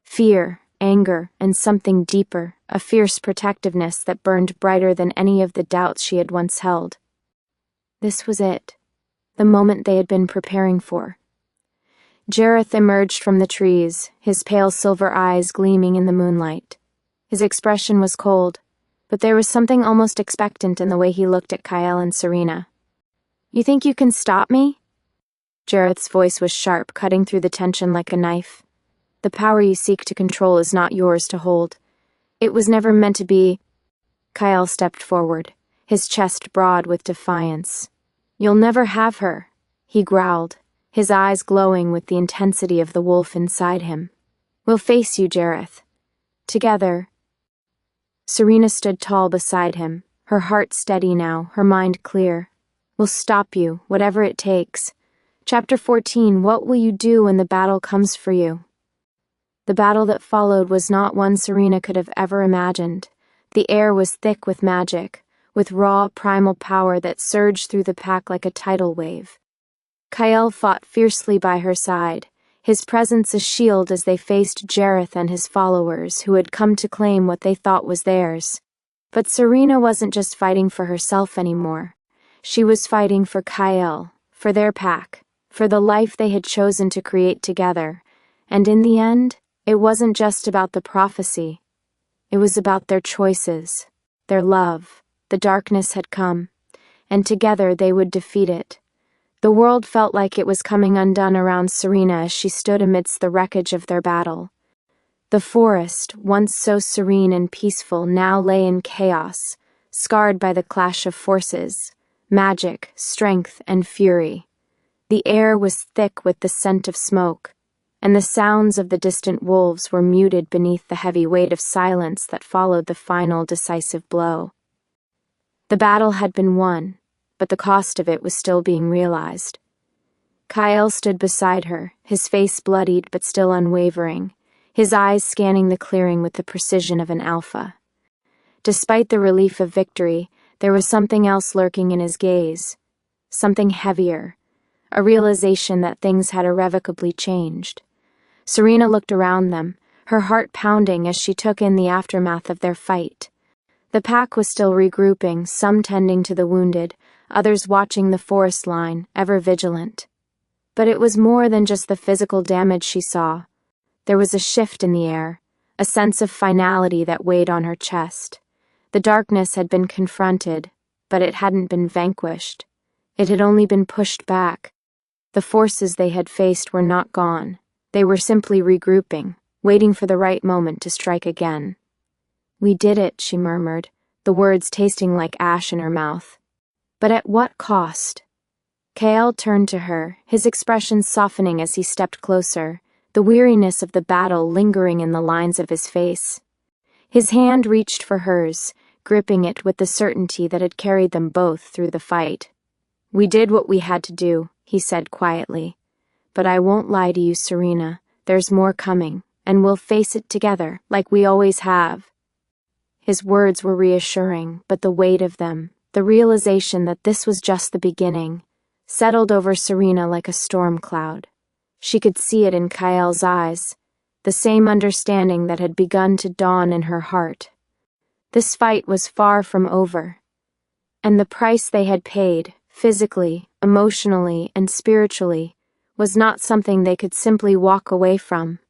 Fear, anger, and something deeper, a fierce protectiveness that burned brighter than any of the doubts she had once held. This was it, the moment they had been preparing for. Jareth emerged from the trees, his pale silver eyes gleaming in the moonlight. His expression was cold, but there was something almost expectant in the way he looked at Kael and Serena. "You think you can stop me?" Jareth's voice was sharp, cutting through the tension like a knife. "The power you seek to control is not yours to hold. It was never meant to be." Kael stepped forward, his chest broad with defiance. "You'll never have her," he growled, his eyes glowing with the intensity of the wolf inside him. "We'll face you, Jareth. Together." Serena stood tall beside him, her heart steady now, her mind clear. "We'll stop you, whatever it takes." Chapter 14. What will you do when the battle comes for you? The battle that followed was not one Serena could have ever imagined. The air was thick with magic, with raw, primal power that surged through the pack like a tidal wave. Kael fought fiercely by her side, his presence a shield as they faced Jareth and his followers who had come to claim what they thought was theirs. But Serena wasn't just fighting for herself anymore. She was fighting for Kael, for their pack, for the life they had chosen to create together. And in the end, it wasn't just about the prophecy. It was about their choices, their love. The darkness had come, and together they would defeat it. The world felt like it was coming undone around Serena as she stood amidst the wreckage of their battle. The forest, once so serene and peaceful, now lay in chaos, scarred by the clash of forces, magic, strength, and fury. The air was thick with the scent of smoke, and the sounds of the distant wolves were muted beneath the heavy weight of silence that followed the final decisive blow. The battle had been won, but the cost of it was still being realized. Kael stood beside her, his face bloodied but still unwavering, his eyes scanning the clearing with the precision of an alpha. Despite the relief of victory, there was something else lurking in his gaze, something heavier, a realization that things had irrevocably changed. Serena looked around them, her heart pounding as she took in the aftermath of their fight. The pack was still regrouping, some tending to the wounded, others watching the forest line, ever vigilant. But it was more than just the physical damage she saw. There was a shift in the air, a sense of finality that weighed on her chest. The darkness had been confronted, but it hadn't been vanquished. It had only been pushed back. The forces they had faced were not gone. They were simply regrouping, waiting for the right moment to strike again. "We did it," she murmured, the words tasting like ash in her mouth. But at what cost? Kael turned to her, his expression softening as he stepped closer, the weariness of the battle lingering in the lines of his face. His hand reached for hers, gripping it with the certainty that had carried them both through the fight. "We did what we had to do," he said quietly. "But I won't lie to you, Serena. There's more coming, and we'll face it together, like we always have." His words were reassuring, but the weight of them, the realization that this was just the beginning, settled over Serena like a storm cloud. She could see it in Kael's eyes, the same understanding that had begun to dawn in her heart. This fight was far from over, and the price they had paid, physically, emotionally, and spiritually, was not something they could simply walk away from.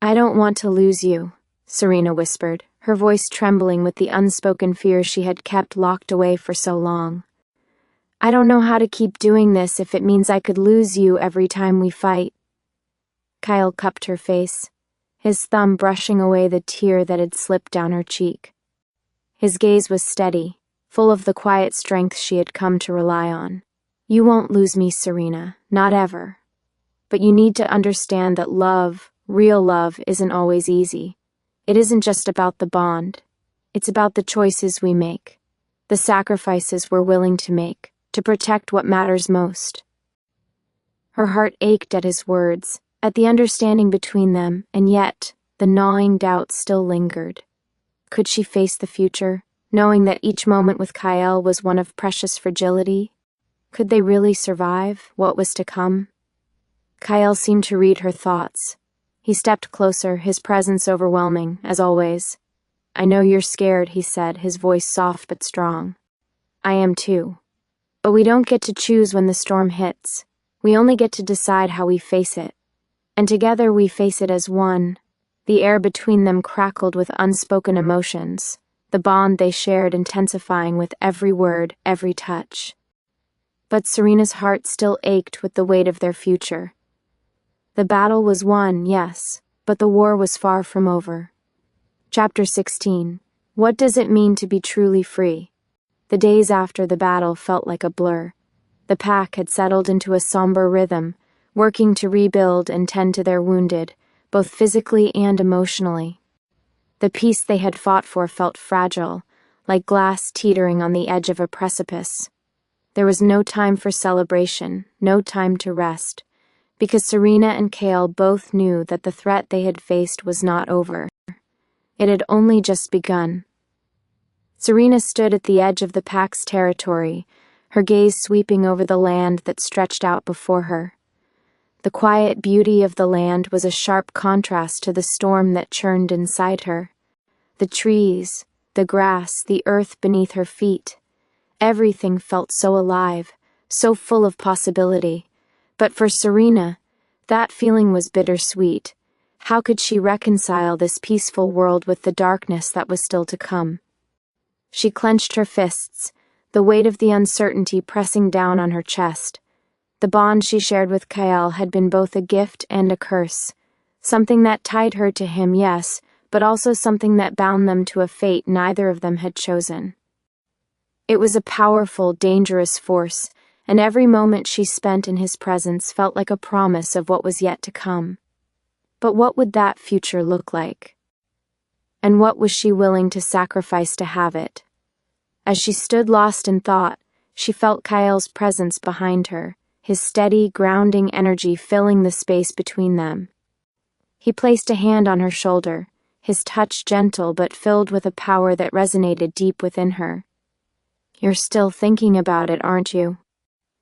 "I don't want to lose you," Serena whispered, her voice trembling with the unspoken fear she had kept locked away for so long. "I don't know how to keep doing this if it means I could lose you every time we fight." Kael cupped her face, his thumb brushing away the tear that had slipped down her cheek. His gaze was steady, full of the quiet strength she had come to rely on. "You won't lose me, Serena, not ever. But you need to understand that love, real love, isn't always easy. It isn't just about the bond. It's about the choices we make, the sacrifices we're willing to make, to protect what matters most." Her heart ached at his words, at the understanding between them, and yet the gnawing doubt still lingered. Could she face the future, knowing that each moment with Kael was one of precious fragility? Could they really survive what was to come? Kael seemed to read her thoughts. He stepped closer, his presence overwhelming, as always. "I know you're scared," he said, his voice soft but strong. "I am too. But we don't get to choose when the storm hits. We only get to decide how we face it. And together we face it as one." The air between them crackled with unspoken emotions, the bond they shared intensifying with every word, every touch. But Serena's heart still ached with the weight of their future. The battle was won, yes, but the war was far from over. Chapter 16. What does it mean to be truly free? The days after the battle felt like a blur. The pack had settled into a somber rhythm, working to rebuild and tend to their wounded, both physically and emotionally. The peace they had fought for felt fragile, like glass teetering on the edge of a precipice. There was no time for celebration, no time to rest, because Serena and Kael both knew that the threat they had faced was not over. It had only just begun. Serena stood at the edge of the pack's territory, her gaze sweeping over the land that stretched out before her. The quiet beauty of the land was a sharp contrast to the storm that churned inside her. The trees, the grass, the earth beneath her feet. Everything felt so alive, so full of possibility. But for Serena, that feeling was bittersweet. How could she reconcile this peaceful world with the darkness that was still to come? She clenched her fists, the weight of the uncertainty pressing down on her chest. The bond she shared with Kael had been both a gift and a curse, something that tied her to him, yes, but also something that bound them to a fate neither of them had chosen. It was a powerful, dangerous force, and every moment she spent in his presence felt like a promise of what was yet to come. But what would that future look like? And what was she willing to sacrifice to have it? As she stood lost in thought, she felt Kael's presence behind her, his steady, grounding energy filling the space between them. He placed a hand on her shoulder, his touch gentle but filled with a power that resonated deep within her. "You're still thinking about it, aren't you?"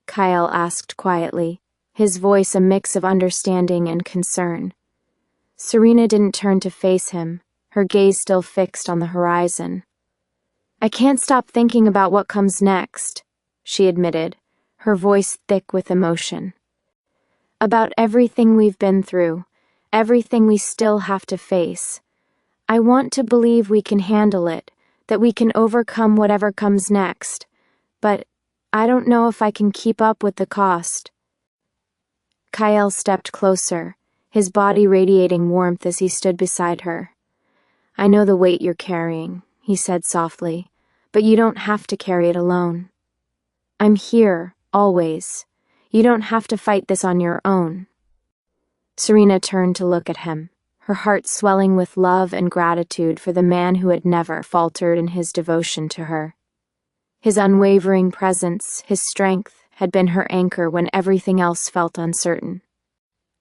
Kael asked quietly, his voice a mix of understanding and concern. Serena didn't turn to face him, her gaze still fixed on the horizon. "I can't stop thinking about what comes next," she admitted, her voice thick with emotion. "About everything we've been through, everything we still have to face. I want to believe we can handle it, that we can overcome whatever comes next, but I don't know if I can keep up with the cost." Kael stepped closer, his body radiating warmth as he stood beside her. "I know the weight you're carrying," he said softly, "but you don't have to carry it alone. I'm here, always. You don't have to fight this on your own." Serena turned to look at him, her heart swelling with love and gratitude for the man who had never faltered in his devotion to her. His unwavering presence, his strength, had been her anchor when everything else felt uncertain.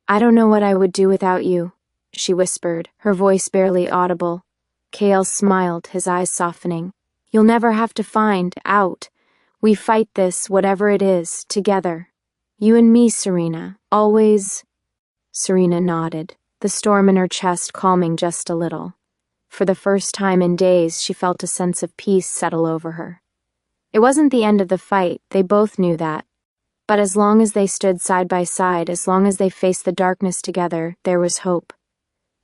"I don't know what I would do without you," she whispered, her voice barely audible. Kael smiled, his eyes softening. "You'll never have to find out. We fight this, whatever it is, together. You and me, Serena, always." Serena nodded, the storm in her chest calming just a little. For the first time in days, she felt a sense of peace settle over her. It wasn't the end of the fight, they both knew that. But as long as they stood side by side, as long as they faced the darkness together, there was hope.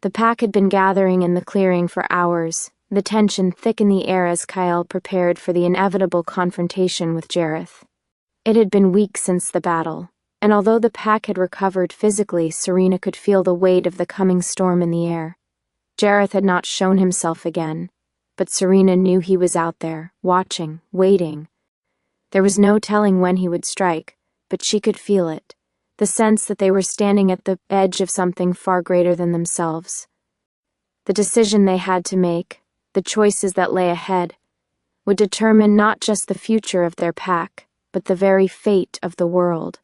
The pack had been gathering in the clearing for hours, the tension thick in the air as Kael prepared for the inevitable confrontation with Jareth. It had been weeks since the battle, and although the pack had recovered physically, Serena could feel the weight of the coming storm in the air. Jareth had not shown himself again, but Serena knew he was out there, watching, waiting. There was no telling when he would strike, but she could feel it, the sense that they were standing at the edge of something far greater than themselves. The decision they had to make, the choices that lay ahead, would determine not just the future of their pack, but the very fate of the world.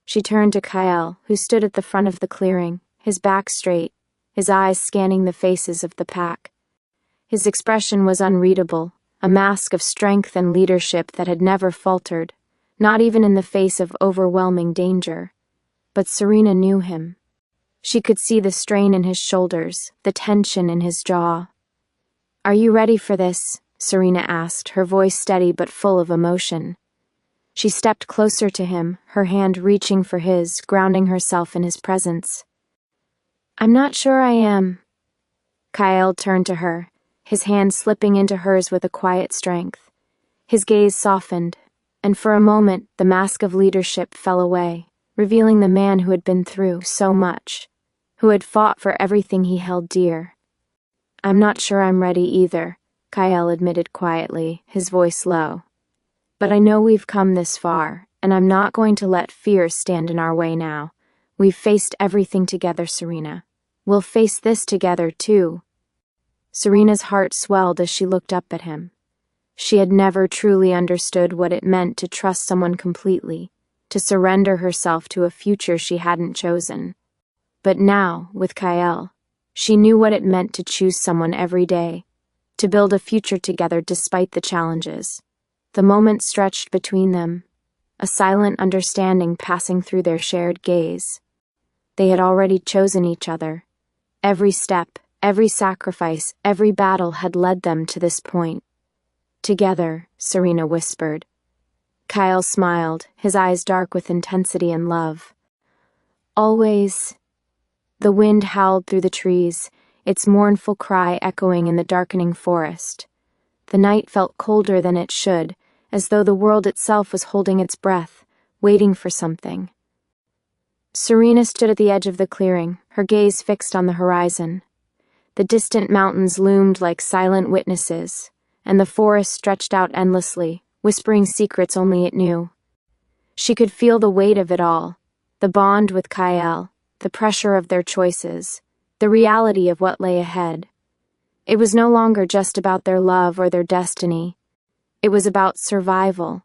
She turned to Kael, who stood at the front of the clearing, his back straight, his eyes scanning the faces of the pack. His expression was unreadable, a mask of strength and leadership that had never faltered, not even in the face of overwhelming danger. But Serena knew him. She could see the strain in his shoulders, the tension in his jaw. "Are you ready for this?" Serena asked, her voice steady but full of emotion. She stepped closer to him, her hand reaching for his, grounding herself in his presence. "I'm not sure I am." Kael turned to her, his hand slipping into hers with a quiet strength. His gaze softened, and for a moment the mask of leadership fell away, revealing the man who had been through so much, who had fought for everything he held dear. "I'm not sure I'm ready either," Kael admitted quietly, his voice low. "But I know we've come this far, and I'm not going to let fear stand in our way now. We've faced everything together, Serena. We'll face this together, too." Serena's heart swelled as she looked up at him. She had never truly understood what it meant to trust someone completely, to surrender herself to a future she hadn't chosen. But now, with Kael, she knew what it meant to choose someone every day, to build a future together despite the challenges. The moment stretched between them, a silent understanding passing through their shared gaze. They had already chosen each other. Every step, every sacrifice, every battle had led them to this point. "Together," Serena whispered. Kael smiled, his eyes dark with intensity and love. "Always." The wind howled through the trees, its mournful cry echoing in the darkening forest. The night felt colder than it should, as though the world itself was holding its breath, waiting for something. Serena stood at the edge of the clearing, her gaze fixed on the horizon. The distant mountains loomed like silent witnesses, and the forest stretched out endlessly, whispering secrets only it knew. She could feel the weight of it all, the bond with Kael, the pressure of their choices, the reality of what lay ahead. It was no longer just about their love or their destiny. It was about survival.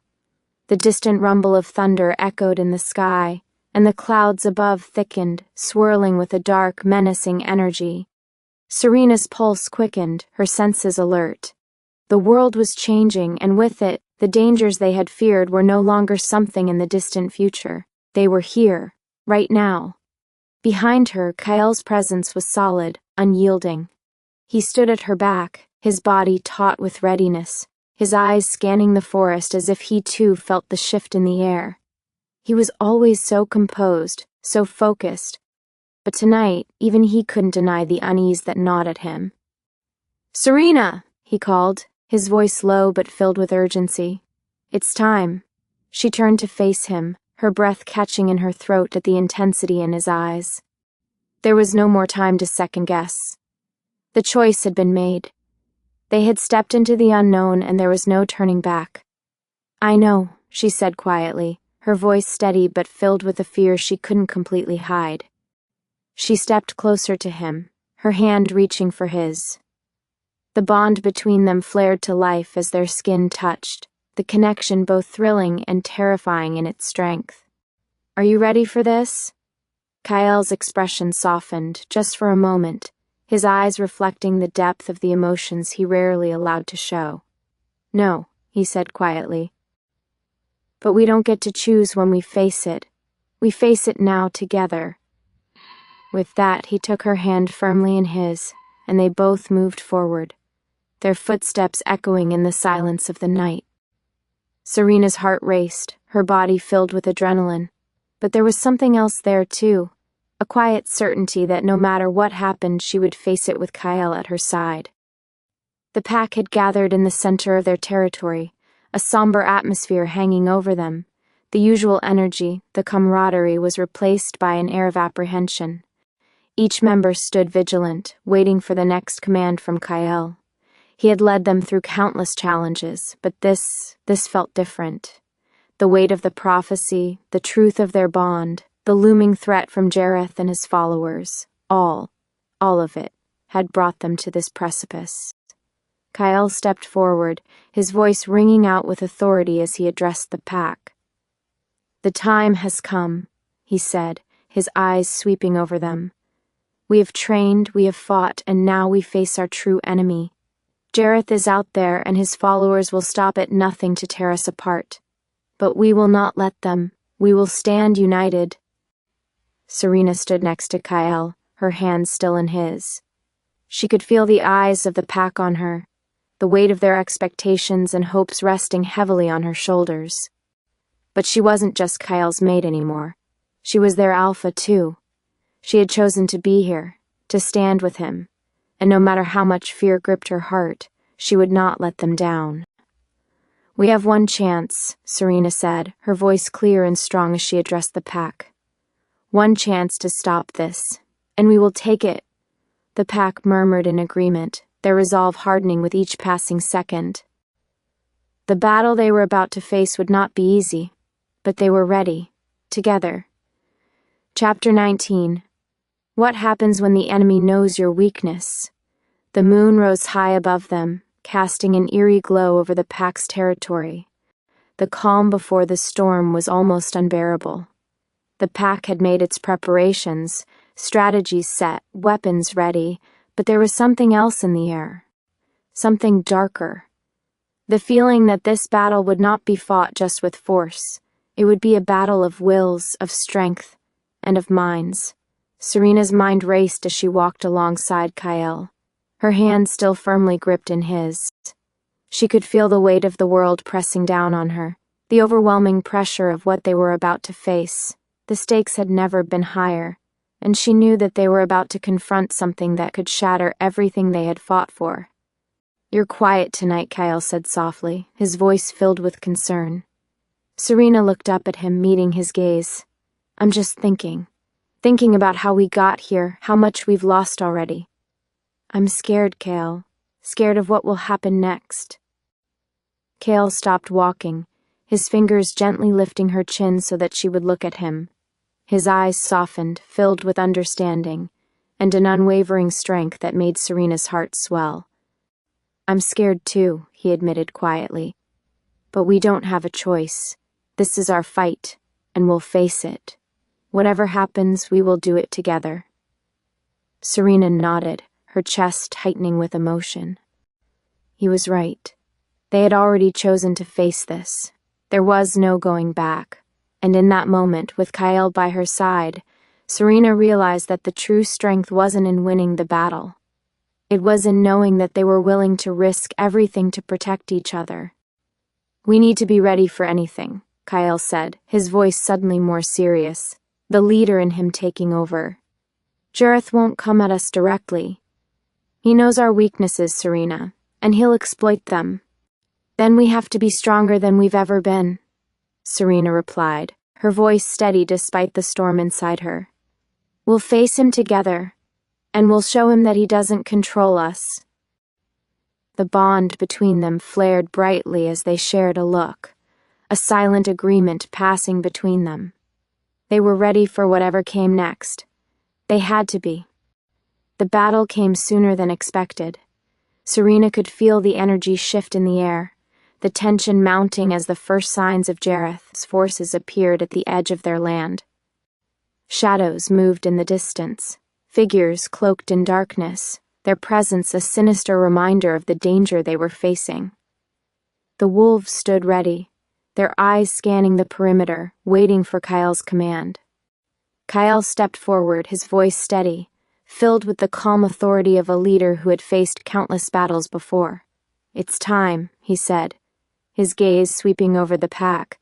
The distant rumble of thunder echoed in the sky, and the clouds above thickened, swirling with a dark, menacing energy. Serena's pulse quickened, her senses alert. The world was changing, and with it, the dangers they had feared were no longer something in the distant future. They were here, right now. Behind her, Kael's presence was solid, unyielding. He stood at her back, his body taut with readiness, his eyes scanning the forest as if he too felt the shift in the air. He was always so composed, so focused, but tonight, even he couldn't deny the unease that gnawed at him. "Serena!" he called, his voice low but filled with urgency. "It's time." She turned to face him, her breath catching in her throat at the intensity in his eyes. There was no more time to second-guess. The choice had been made. They had stepped into the unknown, and there was no turning back. "I know," she said quietly, her voice steady but filled with a fear she couldn't completely hide. She stepped closer to him, her hand reaching for his. The bond between them flared to life as their skin touched, the connection both thrilling and terrifying in its strength. "Are you ready for this?" Kael's expression softened, just for a moment, his eyes reflecting the depth of the emotions he rarely allowed to show. "No," he said quietly. "But we don't get to choose when we face it. We face it now together." With that, he took her hand firmly in his, and they both moved forward, their footsteps echoing in the silence of the night. Serena's heart raced, her body filled with adrenaline, but there was something else there too, a quiet certainty that no matter what happened, she would face it with Kael at her side. The pack had gathered in the center of their territory, a somber atmosphere hanging over them. The usual energy, the camaraderie, was replaced by an air of apprehension. Each member stood vigilant, waiting for the next command from Kael. He had led them through countless challenges, but this felt different. The weight of the prophecy, the truth of their bond, the looming threat from Jareth and his followers, all of it, had brought them to this precipice. Kael stepped forward, his voice ringing out with authority as he addressed the pack. "The time has come," he said, his eyes sweeping over them. "We have trained, we have fought, and now we face our true enemy. Jareth is out there, and his followers will stop at nothing to tear us apart. But we will not let them. We will stand united." Serena stood next to Kael, her hand still in his. She could feel the eyes of the pack on her, the weight of their expectations and hopes resting heavily on her shoulders. But she wasn't just Kael's mate anymore. She was their alpha too. She had chosen to be here, to stand with him, and no matter how much fear gripped her heart, she would not let them down. "We have one chance," Serena said, her voice clear and strong as she addressed the pack. "One chance to stop this, and we will take it." The pack murmured in agreement, their resolve hardening with each passing second. The battle they were about to face would not be easy, but they were ready, together. Chapter 19. What happens when the enemy knows your weakness? The moon rose high above them, casting an eerie glow over the pack's territory. The calm before the storm was almost unbearable. The pack had made its preparations, strategies set, weapons ready, but there was something else in the air. Something darker. The feeling that this battle would not be fought just with force. It would be a battle of wills, of strength, and of minds. Serena's mind raced as she walked alongside Kael, her hand still firmly gripped in his. She could feel the weight of the world pressing down on her, the overwhelming pressure of what they were about to face. The stakes had never been higher, and she knew that they were about to confront something that could shatter everything they had fought for. "You're quiet tonight," Kael said softly, his voice filled with concern. Serena looked up at him, meeting his gaze. "I'm just thinking about how we got here, how much we've lost already." "I'm scared, Kael. Scared of what will happen next." Kael stopped walking, his fingers gently lifting her chin so that she would look at him. His eyes softened, filled with understanding, and an unwavering strength that made Serena's heart swell. "I'm scared too," he admitted quietly. "But we don't have a choice. This is our fight, and we'll face it. Whatever happens, we will do it together." Serena nodded, her chest tightening with emotion. He was right. They had already chosen to face this. There was no going back, and in that moment, with Kael by her side, Serena realized that the true strength wasn't in winning the battle. It was in knowing that they were willing to risk everything to protect each other. "We need to be ready for anything," Kael said, his voice suddenly more serious, the leader in him taking over. "Jareth won't come at us directly. He knows our weaknesses, Serena, and he'll exploit them. Then we have to be stronger than we've ever been," Serena replied, her voice steady despite the storm inside her. "We'll face him together, and we'll show him that he doesn't control us." The bond between them flared brightly as they shared a look, a silent agreement passing between them. They were ready for whatever came next. They had to be. The battle came sooner than expected. Serena could feel the energy shift in the air, the tension mounting as the first signs of Jareth's forces appeared at the edge of their land. Shadows moved in the distance, figures cloaked in darkness, their presence a sinister reminder of the danger they were facing. The wolves stood ready, their eyes scanning the perimeter, waiting for Kael's command. Kael stepped forward, his voice steady, filled with the calm authority of a leader who had faced countless battles before. "It's time," he said, his gaze sweeping over the pack.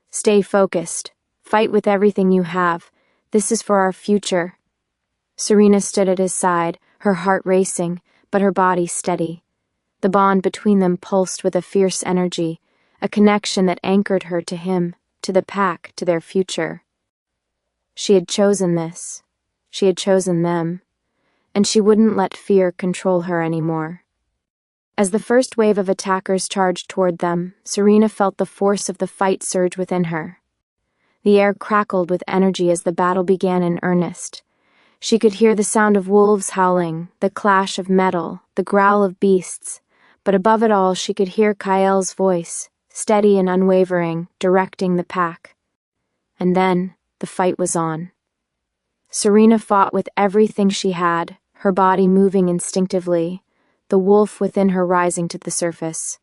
"Stay focused. Fight with everything you have. This is for our future." Serena stood at his side, her heart racing, but her body steady. The bond between them pulsed with a fierce energy, a connection that anchored her to him, to the pack, to their future. She had chosen this. She had chosen them, and she wouldn't let fear control her anymore. As the first wave of attackers charged toward them, Serena felt the force of the fight surge within her. The air crackled with energy as the battle began in earnest. She could hear the sound of wolves howling, the clash of metal, the growl of beasts, but above it all she could hear Kael's voice, steady and unwavering, directing the pack. And then, the fight was on. Serena fought with everything she had, her body moving instinctively, the wolf within her rising to the surface.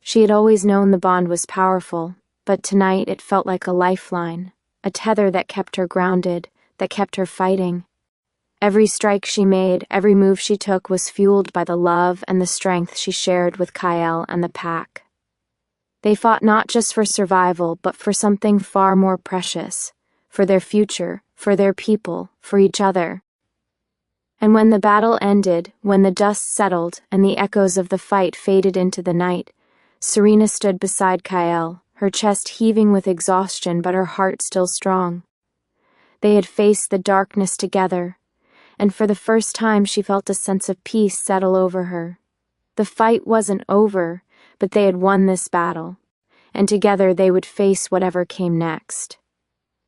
She had always known the bond was powerful, but tonight it felt like a lifeline, a tether that kept her grounded, that kept her fighting. Every strike she made, every move she took was fueled by the love and the strength she shared with Kael and the pack. They fought not just for survival, but for something far more precious, for their future, for their people, for each other. And when the battle ended, when the dust settled and the echoes of the fight faded into the night, Serena stood beside Kael, her chest heaving with exhaustion but her heart still strong. They had faced the darkness together, and for the first time she felt a sense of peace settle over her. The fight wasn't over, but they had won this battle, and together they would face whatever came next.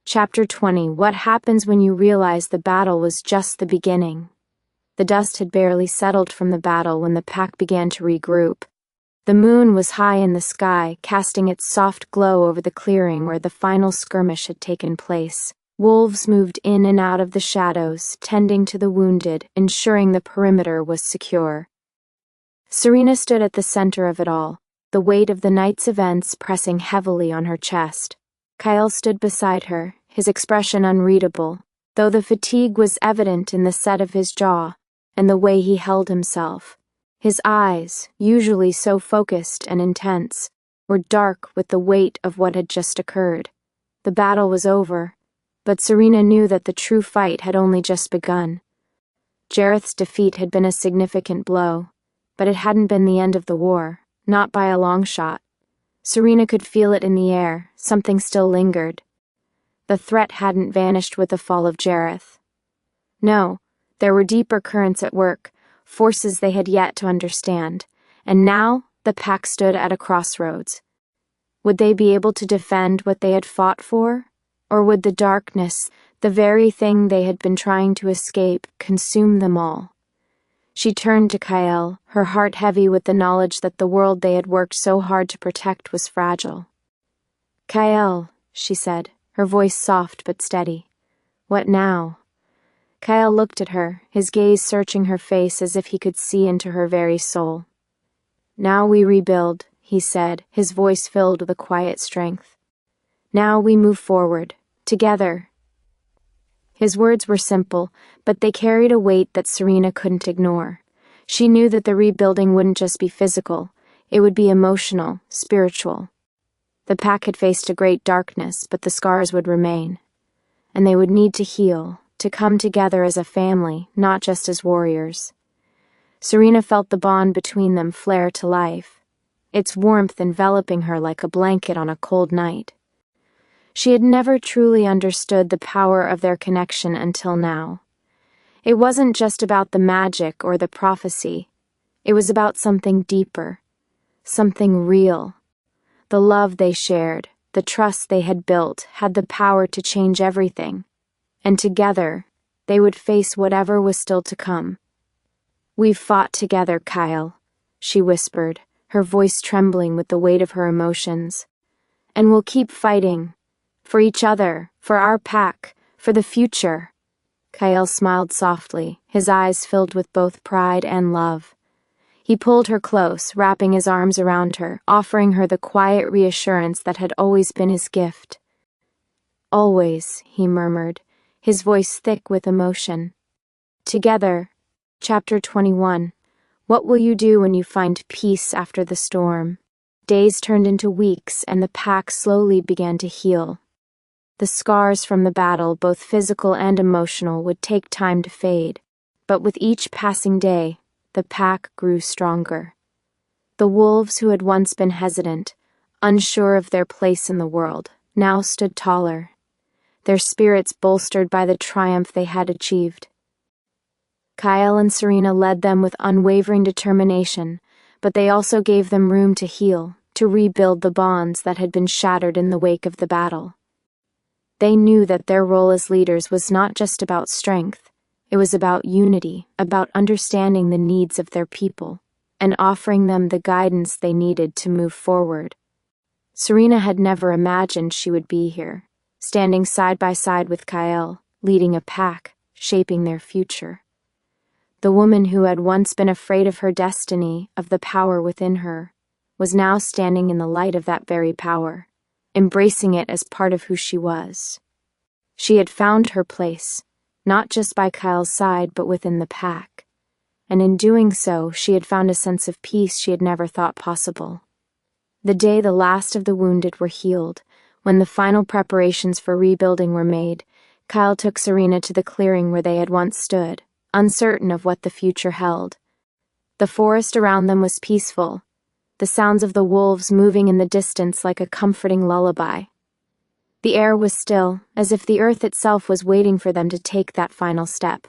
Chapter 20: What happens when you realize the battle was just the beginning? The dust had barely settled from the battle when the pack began to regroup. The moon was high in the sky, casting its soft glow over the clearing where the final skirmish had taken place. Wolves moved in and out of the shadows, tending to the wounded, ensuring the perimeter was secure. Serena stood at the center of it all, the weight of the night's events pressing heavily on her chest. Kael stood beside her, his expression unreadable, though the fatigue was evident in the set of his jaw and the way he held himself. His eyes, usually so focused and intense, were dark with the weight of what had just occurred. The battle was over, but Serena knew that the true fight had only just begun. Jareth's defeat had been a significant blow, but it hadn't been the end of the war, not by a long shot. Serena could feel it in the air, something still lingered. The threat hadn't vanished with the fall of Jareth. No, there were deeper currents at work, forces they had yet to understand, and now the pack stood at a crossroads. Would they be able to defend what they had fought for? Or would the darkness, the very thing they had been trying to escape, consume them all? She turned to Kael, her heart heavy with the knowledge that the world they had worked so hard to protect was fragile. "Kael," she said, her voice soft but steady. "What now?" Kael looked at her, his gaze searching her face as if he could see into her very soul. "Now we rebuild," he said, his voice filled with a quiet strength. "Now we move forward, together." His words were simple, but they carried a weight that Serena couldn't ignore. She knew that the rebuilding wouldn't just be physical, it would be emotional, spiritual. The pack had faced a great darkness, but the scars would remain. And they would need to heal, to come together as a family, not just as warriors. Serena felt the bond between them flare to life, its warmth enveloping her like a blanket on a cold night. She had never truly understood the power of their connection until now. It wasn't just about the magic or the prophecy. It was about something deeper, something real. The love they shared, the trust they had built, had the power to change everything. And together, they would face whatever was still to come. "We've fought together, Kael," she whispered, her voice trembling with the weight of her emotions. "And we'll keep fighting. For each other, for our pack, for the future." Kael smiled softly, his eyes filled with both pride and love. He pulled her close, wrapping his arms around her, offering her the quiet reassurance that had always been his gift. "Always," he murmured, his voice thick with emotion. Together. Chapter 21. What will you do when you find peace after the storm? Days turned into weeks, and the pack slowly began to heal. The scars from the battle, both physical and emotional, would take time to fade, but with each passing day, the pack grew stronger. The wolves who had once been hesitant, unsure of their place in the world, now stood taller, their spirits bolstered by the triumph they had achieved. Kael and Serena led them with unwavering determination, but they also gave them room to heal, to rebuild the bonds that had been shattered in the wake of the battle. They knew that their role as leaders was not just about strength. It was about unity, about understanding the needs of their people, and offering them the guidance they needed to move forward. Serena had never imagined she would be here, standing side by side with Kael, leading a pack, shaping their future. The woman who had once been afraid of her destiny, of the power within her, was now standing in the light of that very power, embracing it as part of who she was. She had found her place, not just by Kael's side but within the pack, and in doing so she had found a sense of peace she had never thought possible. The day the last of the wounded were healed, when the final preparations for rebuilding were made, Kael took Serena to the clearing where they had once stood, uncertain of what the future held. The forest around them was peaceful, the sounds of the wolves moving in the distance like a comforting lullaby. The air was still, as if the earth itself was waiting for them to take that final step.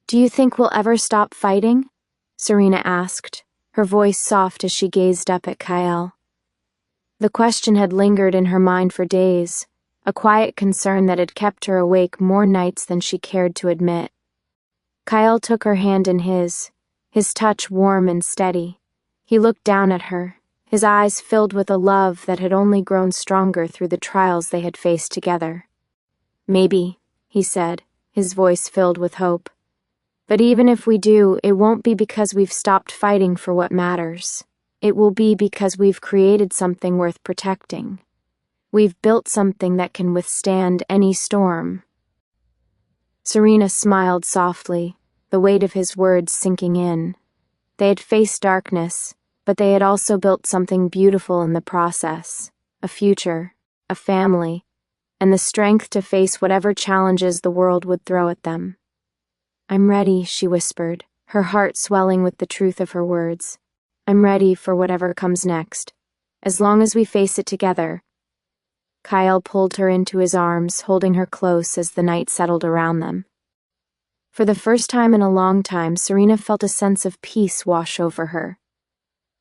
"Do you think we'll ever stop fighting?" Serena asked, her voice soft as she gazed up at Kael. The question had lingered in her mind for days, a quiet concern that had kept her awake more nights than she cared to admit. Kael took her hand in his touch warm and steady. He looked down at her, his eyes filled with a love that had only grown stronger through the trials they had faced together. "Maybe," he said, his voice filled with hope. "But even if we do, it won't be because we've stopped fighting for what matters. It will be because we've created something worth protecting. We've built something that can withstand any storm." Serena smiled softly, the weight of his words sinking in. They had faced darkness, but they had also built something beautiful in the process, a future, a family, and the strength to face whatever challenges the world would throw at them. "I'm ready," she whispered, her heart swelling with the truth of her words. I'm ready for whatever comes next, as long as we face it together. Kael pulled her into his arms, holding her close as the night settled around them. For the first time in a long time, Serena felt a sense of peace wash over her.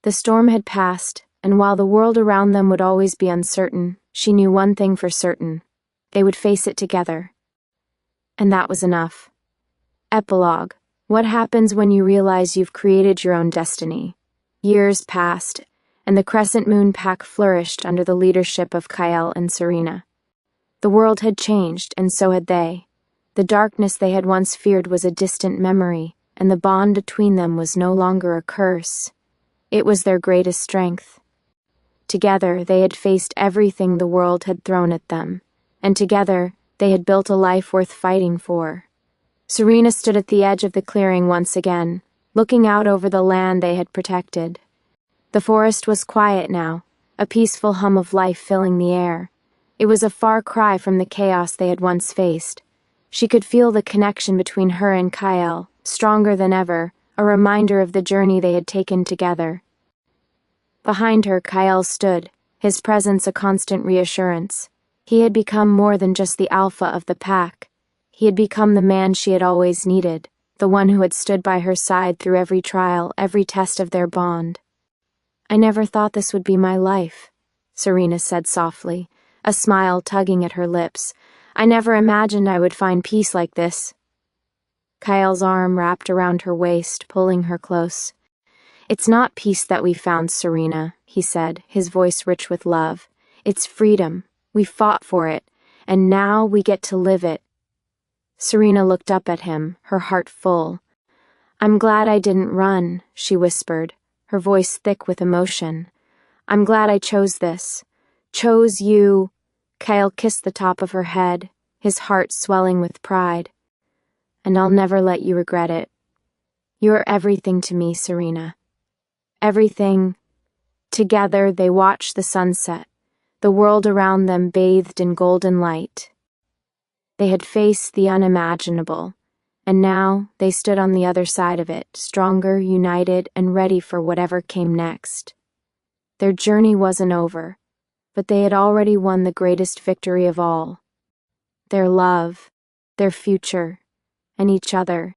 The storm had passed, and while the world around them would always be uncertain, she knew one thing for certain: they would face it together. And that was enough. Epilogue. What happens when you realize you've created your own destiny? Years passed, and the Crescent Moon Pack flourished under the leadership of Kael and Serena. The world had changed, and so had they. The darkness they had once feared was a distant memory, and the bond between them was no longer a curse. It was their greatest strength. Together, they had faced everything the world had thrown at them, and together, they had built a life worth fighting for. Serena stood at the edge of the clearing once again, looking out over the land they had protected. The forest was quiet now, a peaceful hum of life filling the air. It was a far cry from the chaos they had once faced. She could feel the connection between her and Kael, stronger than ever, a reminder of the journey they had taken together. Behind her, Kael stood, his presence a constant reassurance. He had become more than just the alpha of the pack. He had become the man she had always needed, the one who had stood by her side through every trial, every test of their bond. I never thought this would be my life, Serena said softly, a smile tugging at her lips. I never imagined I would find peace like this. Kael's arm wrapped around her waist, pulling her close. It's not peace that we found, Serena, he said, his voice rich with love. It's freedom. We fought for it, and now we get to live it. Serena looked up at him, her heart full. I'm glad I didn't run, she whispered, her voice thick with emotion. I'm glad I chose this. Chose you. Kael kissed the top of her head, his heart swelling with pride. And I'll never let you regret it. You're everything to me, Serena. Everything. Together they watched the sunset, the world around them bathed in golden light. They had faced the unimaginable, and now they stood on the other side of it, stronger, united, and ready for whatever came next. Their journey wasn't over, but they had already won the greatest victory of all. Their love, their future, and each other.